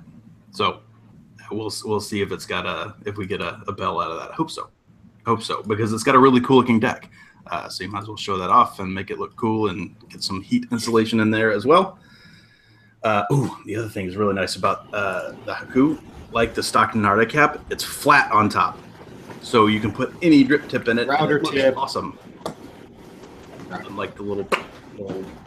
So we'll see if it's got if we get a bell out of that. I hope so. Because it's got a really cool looking deck. So you might as well show that off and make it look cool and get some heat insulation in there as well. The other thing is really nice about the Haku, like the stock Narda cap, it's flat on top. So you can put any drip tip in it. Router tip. Awesome. Unlike the little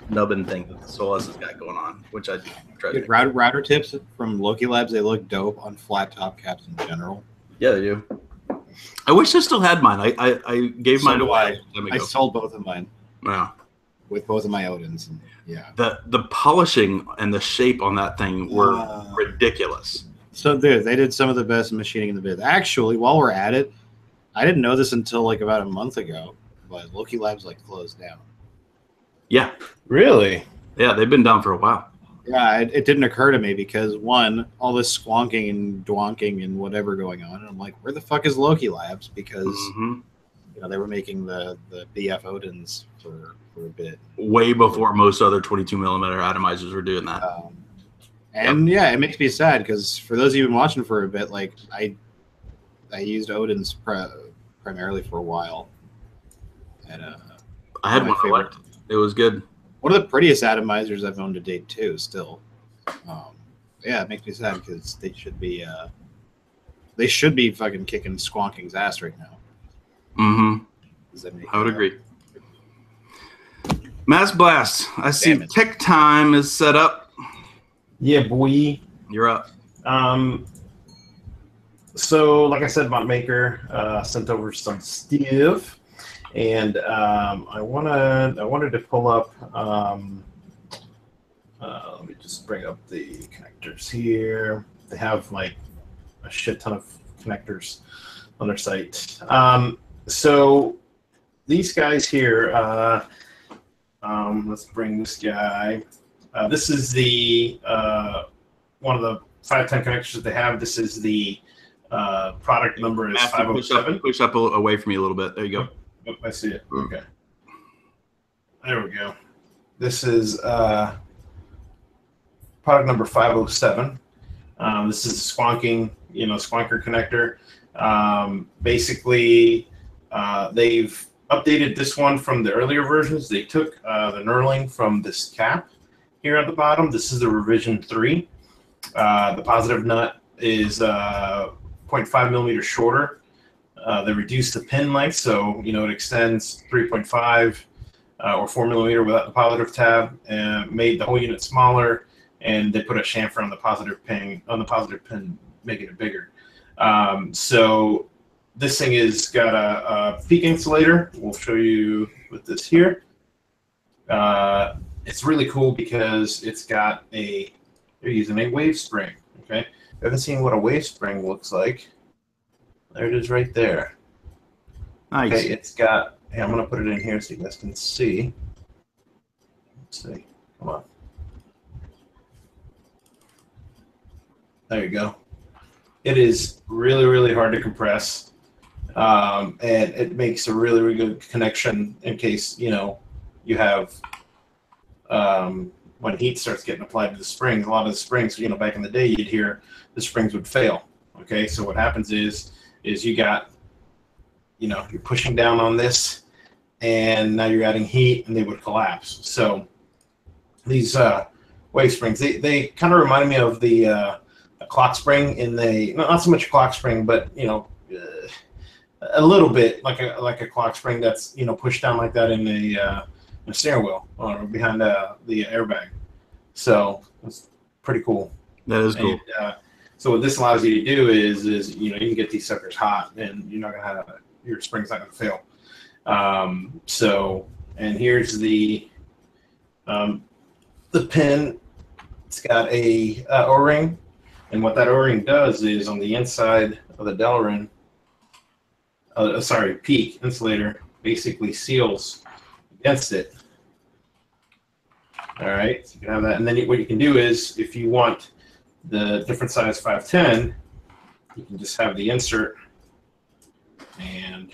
nubbin thing that the Solas has got going on, which I tried to router tips from Loki Labs, they look dope on flat top caps in general. Yeah, they do. I wish I still had mine. I gave mine away. I sold both of mine. Yeah. With both of my Odins. And, yeah. The polishing and the shape on that thing were ridiculous. So they did some of the best machining in the biz. Actually, while we're at it, I didn't know this until like about a month ago, but Loki Labs like closed down. Yeah. Really? Yeah, they've been down for a while. Yeah, it didn't occur to me because one, all this squonking and dwonking and whatever going on, and I'm like, where the fuck is Loki Labs? Because you know they were making the BF Odins for a bit, way before most other 22 millimeter atomizers were doing that. Yeah, it makes me sad because for those of you who've been watching for a bit, like I used Odins primarily for a while, and I had one I liked. It was good. One of the prettiest atomizers I've owned to date too. Still, yeah, it makes me sad because they should be fucking kicking Squonking's ass right now. I would agree. Mass Blast. I see Tech Time is set up. Yeah, boy. You're up. So, like I said, Bot Maker sent over some stuff. And I wanted to pull up. Let me just bring up the connectors here. They have like a shit ton of connectors on their site. So these guys here. Let's bring this guy. This is the one of the 510 connectors that they have. This is the product number is 507. Push up away from you a little bit. There you go. Oh, I see it. Okay. There we go. This is product number 507. This is a squonking, squonker connector. Basically, they've updated this one from the earlier versions. They took the knurling from this cap here at the bottom. This is the revision 3. The positive nut is 0.5 millimeters shorter. They reduced the pin length, so it extends 3.5 or 4 millimeter without the positive tab, and made the whole unit smaller. And they put a chamfer on the positive pin, making it bigger. So this thing is got a peak insulator. We'll show you with this here. It's really cool because it's got they're using a wave spring. Okay, you haven't seen what a wave spring looks like. There it is right there. Nice. Okay, it's got, hey, I'm going to put it in here so you guys can see. Let's see. Come on. There you go. It is really, really hard to compress. And it makes a really, really good connection in case, you have, when heat starts getting applied to the springs, a lot of the springs, back in the day, you'd hear the springs would fail. Okay, so what happens is you got, you're pushing down on this, and now you're adding heat, and they would collapse. So these wave springs, they kind of remind me of the a clock spring in not so much a clock spring, but a little bit like a clock spring that's pushed down like that in a steering wheel or behind the airbag. So it's pretty cool. That is cool. And, so what this allows you to do is you can get these suckers hot, and you're not gonna have your spring's not gonna fail. And here's the pin. It's got a O-ring, and what that O-ring does is on the inside of the Delrin, peak insulator basically seals against it. All right, so you can have that. And then what you can do is, if you want the different size 510, you can just have the insert and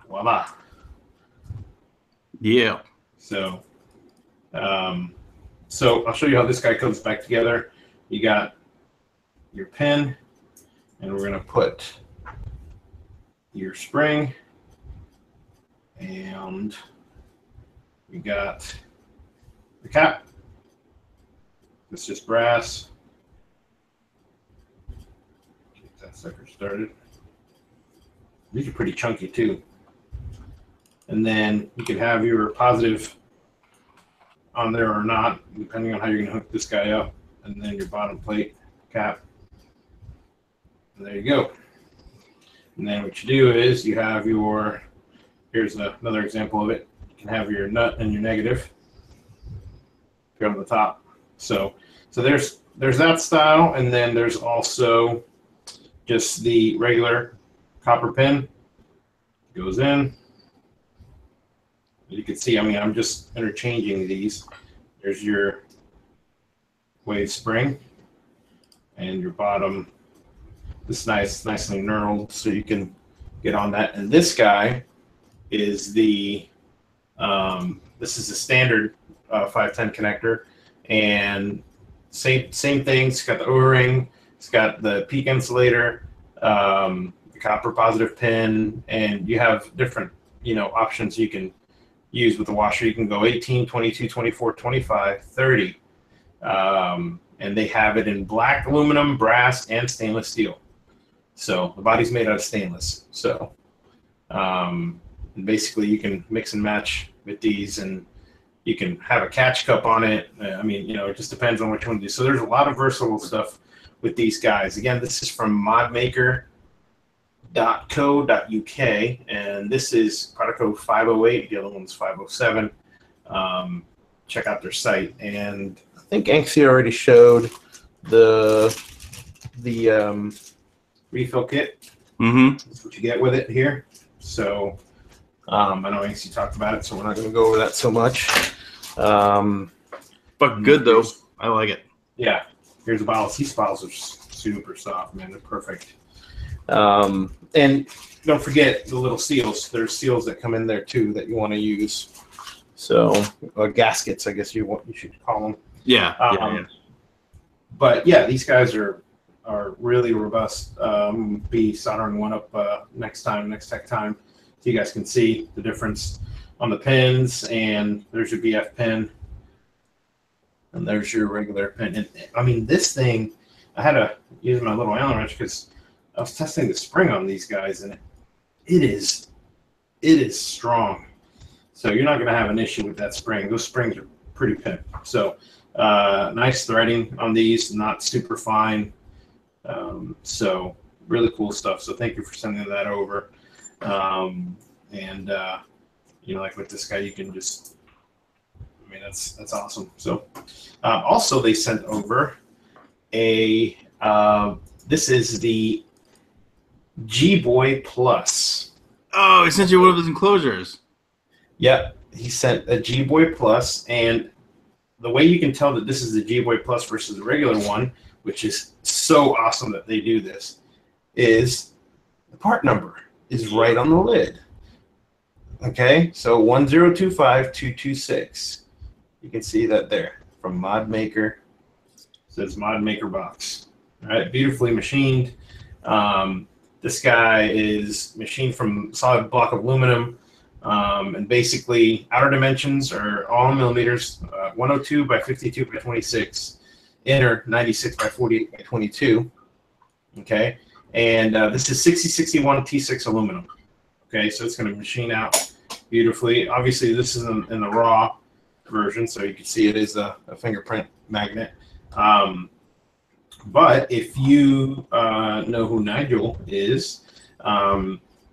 voila. Yeah. So, so I'll show you how this guy comes back together. You got your pin, and we're going to put your spring, and we got the cap. It's just brass. Get that sucker started. These are pretty chunky too. And then you can have your positive on there or not, depending on how you're going to hook this guy up. And then your bottom plate cap. And there you go. And then what you do is you have your, here's another example of it. You can have your nut and your negative here on the top. So there's that style, and then there's also just the regular copper pin. Goes in. As you can see, I mean, I'm just interchanging these. There's your wave spring and your bottom. This nicely knurled, so you can get on that. And this guy is the this is a standard 510 connector, and same thing. It's got the O-ring, it's got the peak insulator, the copper positive pin, and you have different options you can use with the washer. You can go 18, 22, 24, 25, 30, and they have it in black aluminum, brass, and stainless steel. So the body's made out of stainless. So and basically you can mix and match with these, and you can have a catch cup on it. I mean, it just depends on what you want to do. So there's a lot of versatile stuff with these guys. Again, this is from modmaker.co.uk, and this is product code 508. The other one's 507. Check out their site. And I think Anxie already showed the refill kit. That's what you get with it here. So I know Anxie talked about it, so we're not going to go over that so much. But good though. I like it. Yeah. Here's a bottle. These bottles are super soft, man. They're perfect. And don't forget the little seals. There's seals that come in there too that you want to use. So gaskets, I guess you should call them. Yeah. But yeah, these guys are really robust. Be soldering one up next tech time, so you guys can see the difference on the pins. And there's your BF pin, and there's your regular pin. And I mean, this thing, I had to use my little Allen wrench because I was testing the spring on these guys, and it is strong. So you're not going to have an issue with that spring. Those springs are pretty pimp. So nice threading on these, not super fine. So really cool stuff. So thank you for sending that over. Like with this guy, you can just, I mean, that's awesome. So also they sent over a, this is the G-Boy Plus. Oh, he sent you one of his enclosures. Yep, he sent a G-Boy Plus, and the way you can tell that this is the G-Boy Plus versus the regular one, which is so awesome that they do this, is the part number is right on the lid. Okay, so 1025226. You can see that there from Mod Maker. It says Mod Maker Box. All right, beautifully machined. This guy is machined from solid block of aluminum. And basically, outer dimensions are all millimeters, 102 by 52 by 26, inner 96 by 48 by 22. Okay, and this is 6061 T6 aluminum. Okay, so it's going to machine out beautifully. Obviously, this is in the raw version, so you can see it is a fingerprint magnet. But if you know who Nigel is,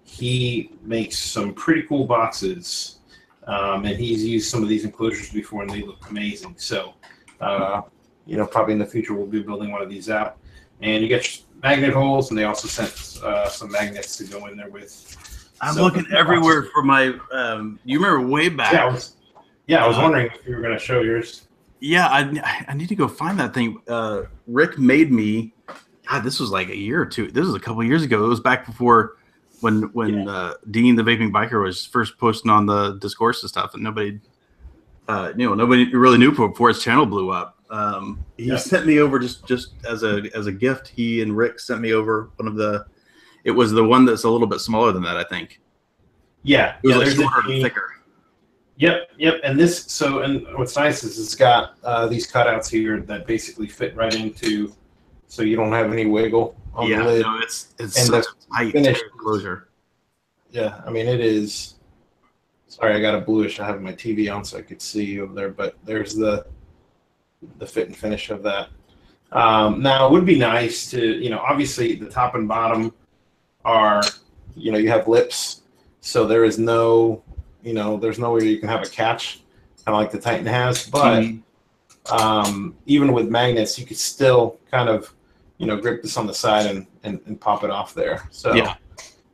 he makes some pretty cool boxes, and he's used some of these enclosures before, and they look amazing. So, probably in the future we'll be building one of these out. and you get your magnet holes, and they also sent some magnets to go in there with. I'm looking everywhere for my. You remember way back? Yeah, I was wondering if you were going to show yours. Yeah, I need to go find that thing. Rick made me. God, this was like a year or two. This was a couple of years ago. It was back before when Dean the Vaping Biker was first posting on the discourse and stuff, and nobody really knew before his channel blew up. He sent me over just as a gift. He and Rick sent me over one of the. It was the one that's a little bit smaller than that, I think. Yeah, it was like shorter and thicker. Yep. And and what's nice is it's got these cutouts here that basically fit right into, so you don't have any wiggle on the lid. No, it's such a tight closure. Yeah, I mean it is. Sorry, I got a bluish. I have my TV on so I could see over there, but there's the fit and finish of that. Now it would be nice to, obviously the top and bottom are, you have lips, so there is no. There's no way you can have a catch, kind of like the Titan has. But even with magnets, you could still kind of, grip this on the side and pop it off there. So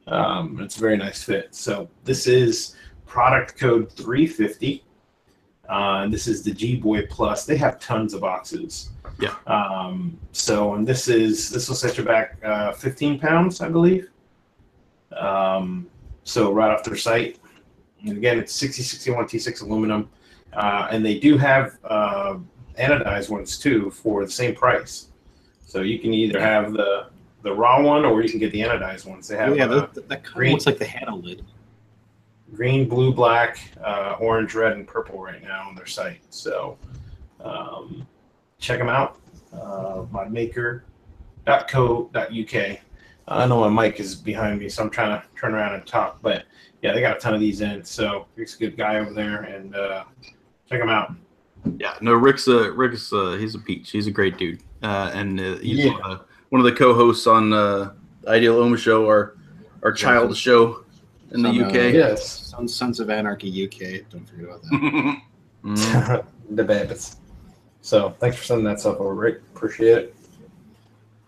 it's a very nice fit. So this is product code 350. And this is the G-Boy Plus. They have tons of boxes. Yeah. And this will set you back 15 pounds, I believe. So right off their site. And again, it's 6061 T6 aluminum, and they do have anodized ones too for the same price. So you can either have the raw one or you can get the anodized ones. They have that kind of looks like the handle lid. Green, blue, black, orange, red, and purple right now on their site. So check them out. Modmaker.co.uk. I know my mic is behind me, so I'm trying to turn around and talk, but yeah, they got a ton of these in. So Rick's a good guy over there, and check him out. Yeah, no, Rick's he's a peach. He's a great dude, and he's one of the co-hosts on Ideal Oma Show, our child show in the UK. Yes, Sons of Anarchy UK. Don't forget about that. The Babbitts. So thanks for sending that stuff over, Rick. Appreciate it.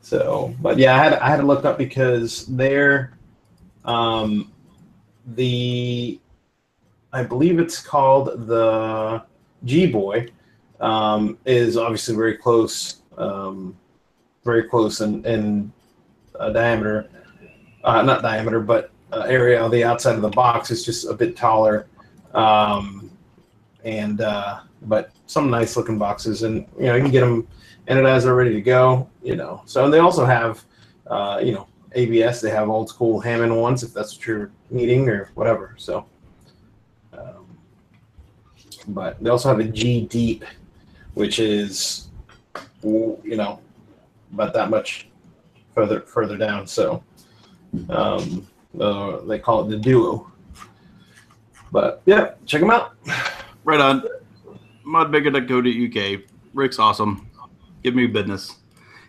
So, but yeah, I had to look up because they're I believe it's called the G-Boy, is obviously very close in diameter, not diameter, but area on the outside of the box is just a bit taller, but some nice looking boxes, and you can get them anodized or ready to go, So, and they also have, ABS. They have old school Hammond ones if that's what you're needing or whatever. So, but they also have a G Deep, which is, about that much further down. So, they call it the Duo. But yeah, check them out. Right on. Modmaker.co.uk. Rick's awesome. Give me business.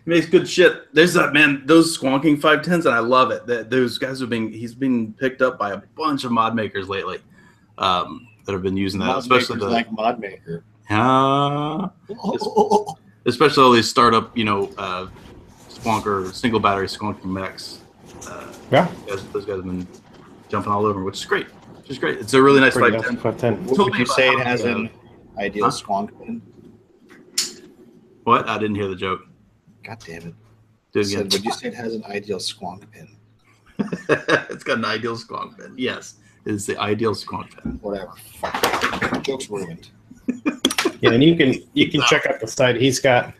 He makes good shit. There's that man, those squonking 510s, and I love it. Those guys he's been picked up by a bunch of mod makers lately that have been using that, mod especially like Mod Maker. Especially all these startup, squonker single battery squonking mechs. Those guys have been jumping all over, which is great. It's a really nice 510. Would you say it has an ideal squonk pin? What? I didn't hear the joke. God damn it. Do it again. Would you say it has an ideal squonk pin? It's got an ideal squonk pin. Yes. It is the ideal squonk pin. Whatever. Fuck. Joke's ruined. Yeah, and you can check out the site. He's got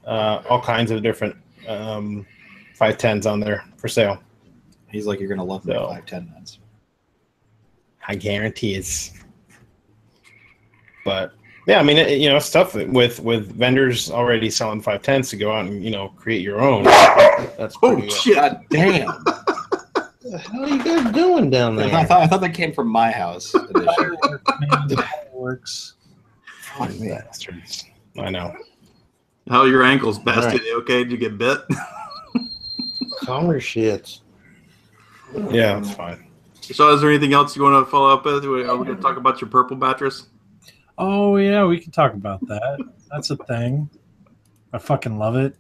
all kinds of different 510s on there for sale. He's like, you're gonna love my 510 nuts. I guarantee it's. But yeah, I mean, it's tough with vendors already selling 510s to go out and create your own. That's pretty shit! God damn. What the hell are you guys doing down there? I thought that came from my house. Works. Bastards. I know. How are your ankles, bastard? Right. They okay? Did you get bit? Calmer shit. Yeah, that's fine. So, is there anything else you want to follow up with? Are we going to talk about your purple mattress? Oh yeah, we can talk about that. That's a thing. I fucking love it.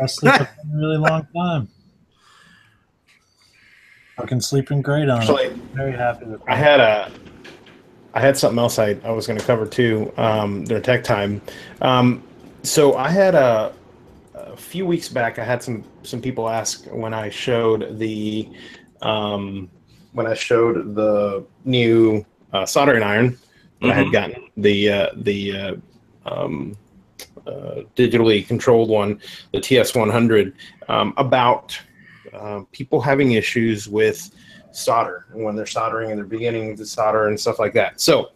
I sleep for a really long time. Fucking sleeping great on Actually, it. Very happy with I that. had something else I was going to cover too during tech time. So I had a few weeks back. I had some people ask when I showed the new soldering iron that I had gotten, the digitally controlled one, the TS100, about people having issues with solder when they're soldering and they're beginning to solder and stuff like that. So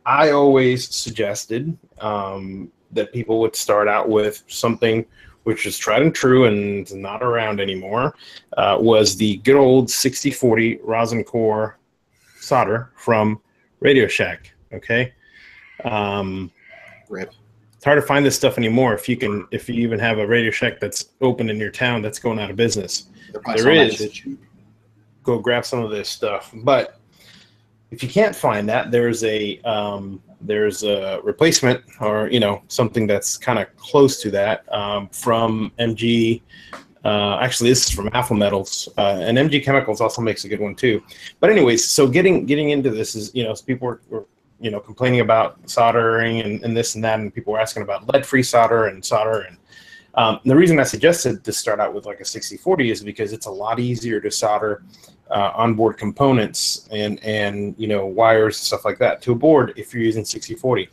I always suggested that people would start out with something which is tried and true and is not around anymore, was the good old 6040 rosin core solder from Radio Shack. Okay. Rip. It's hard to find this stuff anymore if you even have a Radio Shack that's open in your town that's going out of business. There is. Go grab some of this stuff. But if you can't find that, there's a replacement, or something that's kind of close to that, from MG. Actually, this is from Alpha Metals, and MG Chemicals also makes a good one too. But anyways, so getting into this is, people were complaining about soldering and this and that, and people were asking about lead-free solder and solder. And the reason I suggested to start out with like a 6040 is because it's a lot easier to solder onboard components and wires and stuff like that to a board if you're using 6040.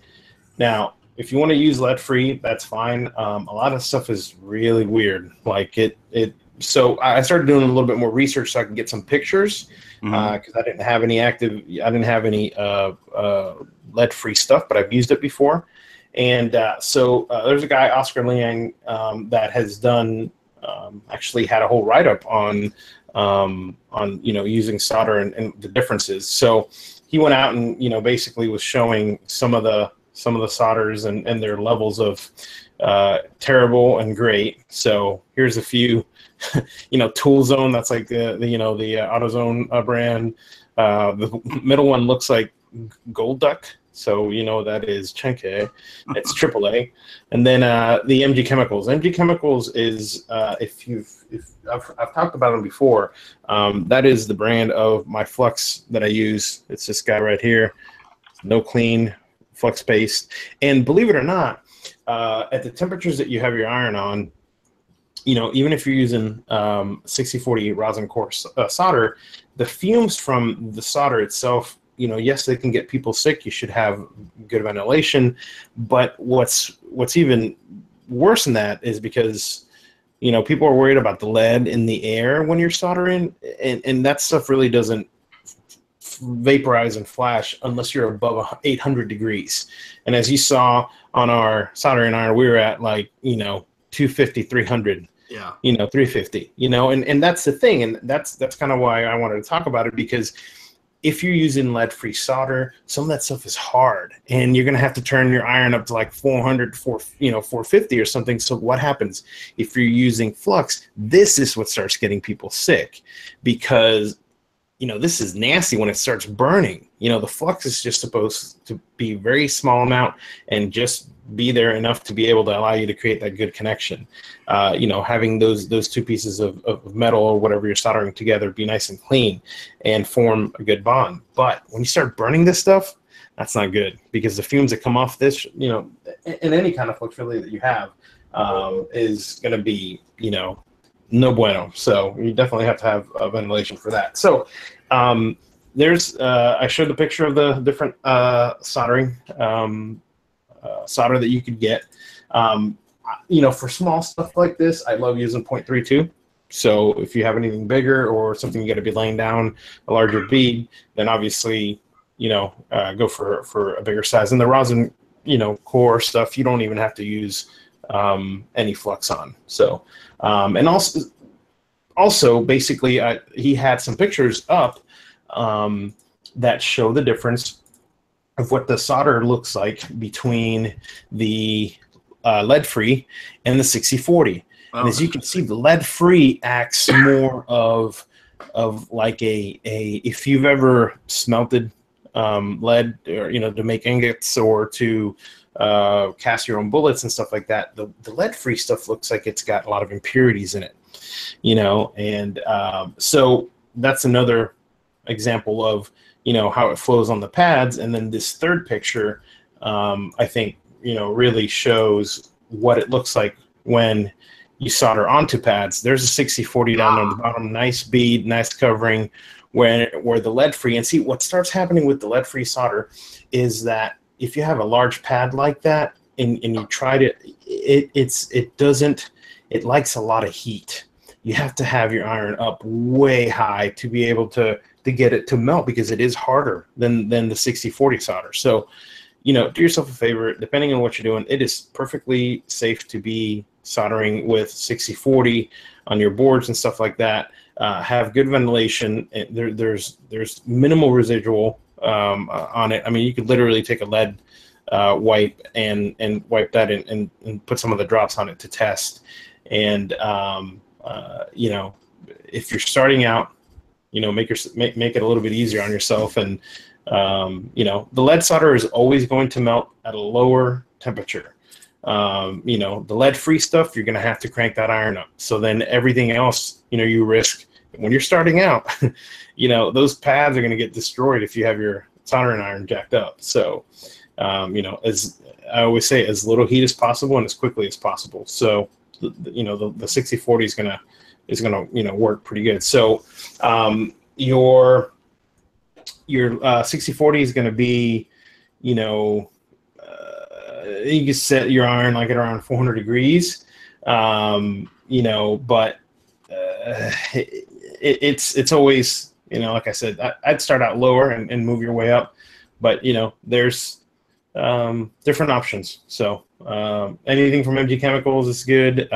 Now, if you want to use lead-free, that's fine. A lot of stuff is really weird. Like so I started doing a little bit more research so I could get some pictures, because I didn't have any lead-free stuff, but I've used it before. And so there's a guy, Oscar Liang, that has done, actually had a whole write-up on using solder and the differences. So he went out and basically was showing some of the solders and their levels of terrible and great. So here's a few. Tool Zone, that's like the AutoZone brand. The middle one looks like Gold Duck. So that is Chenke. It's AAA. And then the MG Chemicals. MG Chemicals is, if I've talked about them before, that is the brand of my flux that I use. It's this guy right here. No clean, flux paste. And believe it or not, at the temperatures that you have your iron on, even if you're using 6040 rosin core solder, the fumes from the solder itself, yes, they can get people sick. You should have good ventilation, but what's even worse than that is because people are worried about the lead in the air when you're soldering, and that stuff really doesn't vaporize and flash unless you're above 800 degrees. And as you saw on our soldering iron, we were at like 250, 300. Yeah. 350. And that's the thing, and that's kind of why I wanted to talk about it, because if you're using lead-free solder, some of that stuff is hard, and you're going to have to turn your iron up to like 400, 450 or something. So what happens if you're using flux? This is what starts getting people sick, because this is nasty when it starts burning. The flux is just supposed to be very small amount and just be there enough to be able to allow you to create that good connection. Having those two pieces of metal or whatever you're soldering together be nice and clean and form a good bond. But when you start burning this stuff, that's not good, because the fumes that come off this, in any kind of flux really that you have, is going to be, no bueno. So you definitely have to have ventilation for that. So there's I showed the picture of the different soldering solder that you could get. For small stuff like this, I love using 0.32. So if you have anything bigger or something you got to be laying down a larger bead, then obviously go for a bigger size. And the rosin core stuff, you don't even have to use any flux on. So and also basically he had some pictures up that show the difference of what the solder looks like between the lead-free and the 6040. And as you can see, the lead-free acts more of like a if you've ever smelted lead, or to make ingots or to cast your own bullets and stuff like that. The lead-free stuff looks like it's got a lot of impurities in it, and so that's another example of how it flows on the pads. And then this third picture, I think really shows what it looks like when you solder onto pads. There's a 6040 down on the bottom, nice bead, nice covering, where the lead-free. And see, what starts happening with the lead-free solder is that if you have a large pad like that and you try to, it likes a lot of heat. You have to have your iron up way high to be able to get it to melt, because it is harder than the 6040 solder. So, do yourself a favor, depending on what you're doing, it is perfectly safe to be soldering with 6040 on your boards and stuff like that. Have good ventilation. There's minimal residual on it. I mean, you could literally take a lead wipe and wipe that and put some of the drops on it to test. And if you're starting out, make it a little bit easier on yourself. And the lead solder is always going to melt at a lower temperature. The lead-free stuff, you're going to have to crank that iron up. So then everything else, you risk when you're starting out. Those pads are going to get destroyed if you have your soldering iron jacked up. So, as I always say, as little heat as possible and as quickly as possible. So, the 6040 is gonna work pretty good. So, your 6040 is going to be, you can set your iron like at around 400 degrees, but it's always, like I said, I'd start out lower and move your way up, but there's different options. So anything from MG Chemicals is good.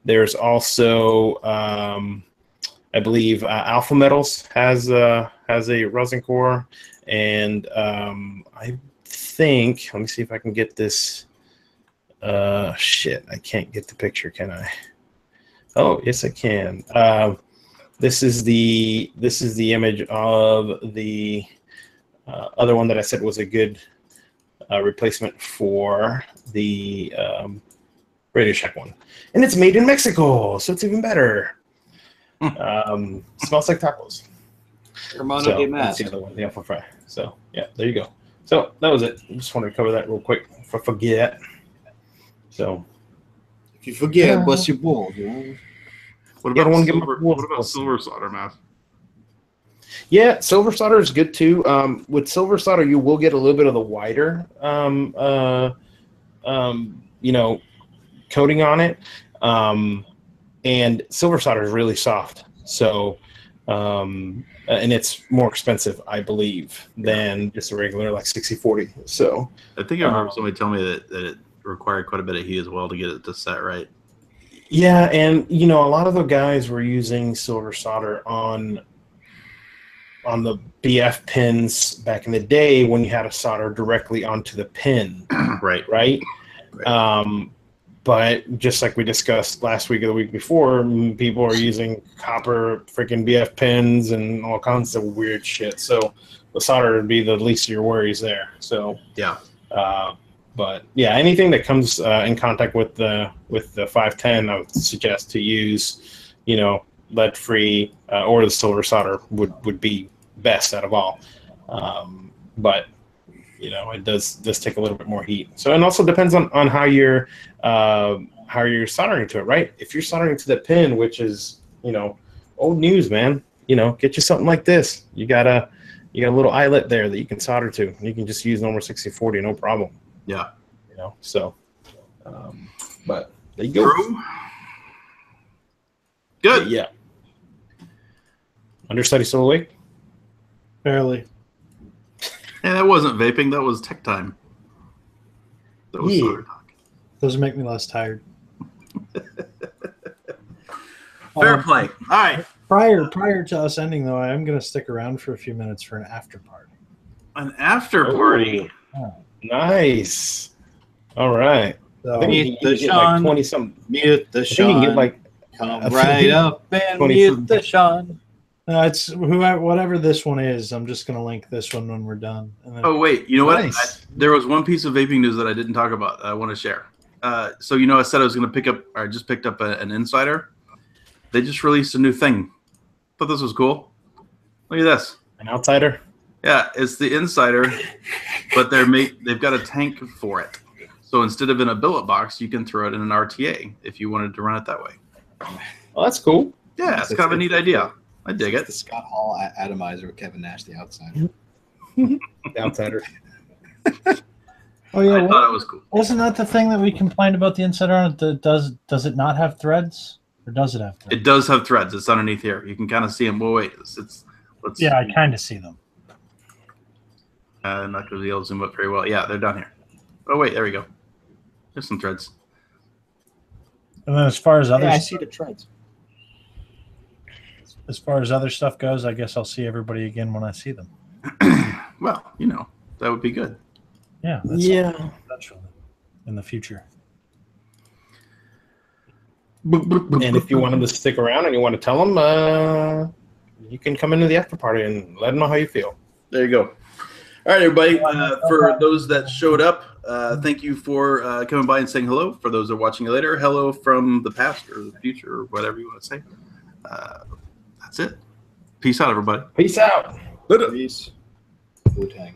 There's also, I believe, Alpha Metals has a resin core, and I think, let me see if I can get this. Shit, I can't get the picture, can I? Oh, yes, I can. This is the image of the other one that I said was a good replacement for the Radio Shack one, and it's made in Mexico, so it's even better. Smells like tacos. Hermano de that's the other one, the Alpha Fry. So yeah, there you go. So that was it. Just wanted to cover that real quick if I forget. So if you forget, bust your balls. What about silver solder, Matt? Yeah, silver solder is good too. With silver solder, you will get a little bit of the wider, coating on it. And silver solder is really soft. So, and it's more expensive, I believe, than just a regular like 6040. So I think I remember somebody telling me that it required quite a bit of heat as well to get it to set right. Yeah, and a lot of the guys were using silver solder on the BF pins back in the day when you had to solder directly onto the pin. Right. But just like we discussed last week or the week before, people are using copper freaking BF pins and all kinds of weird shit. So the solder would be the least of your worries there. So yeah. But yeah, anything that comes in contact with the 510, I would suggest to use, lead-free or the silver solder would be best out of all. But it does take a little bit more heat. So, and also depends on how you're soldering to it, right? If you're soldering to the pin, which is, old news, man, get you something like this. You got a little eyelet there that you can solder to. You can just use normal 6040, no problem. Yeah. So, but there you go. True. Good. Yeah. Understudy still awake? Barely. Yeah, that wasn't vaping. That was tech time. That was solder talk. Doesn't make me less tired. Fair play. All right. Prior to us ending, though, I am going to stick around for a few minutes for an after party. An after party. Oh, nice. All right. So, mute the Sean. Like 20-something. Mute the You Sean. can get like Come right up and mute the Sean. It's whatever this one is. I'm just gonna link this one when we're done. And then, Oh wait, you know Nice. what? There was one piece of vaping news that I didn't talk about. That I want to share. So I said I was going to pick up, or I just picked up an Insider. They just released a new thing. Thought this was cool. Look at this. An outsider. Yeah, it's the Insider, but they've got a tank for it. So instead of in a billet box, you can throw it in an RTA if you wanted to run it that way. Well, that's cool. Yeah, it's kind of a neat idea. I dig The it. Scott Hall Atomizer with Kevin Nash, the outsider. The outsider. oh yeah, I thought it was cool. wasn't that the thing that we complained about the Insider on? Does it not have threads, or does it have threads? It does have threads. It's underneath here. You can kind of see them. Well, wait. Let's. Yeah, I kind of see them. I'm not going to be able to zoom up very well. Yeah, they're down here. Oh wait, there we go. There's some threads. And then as far as other I see the treads. as far as other stuff goes, I guess I'll see everybody again when I see them. Well, that would be good. Yeah. Yeah. Eventually, in the future. And if you want them to stick around and you want to tell them, you can come into the after party and let them know how you feel. There you go. All right, everybody. For those that showed up, thank you for coming by and saying hello. For those that are watching later, hello from the past or the future or whatever you want to say. That's it. Peace out, everybody. Peace out. Peace. Wu-Tang.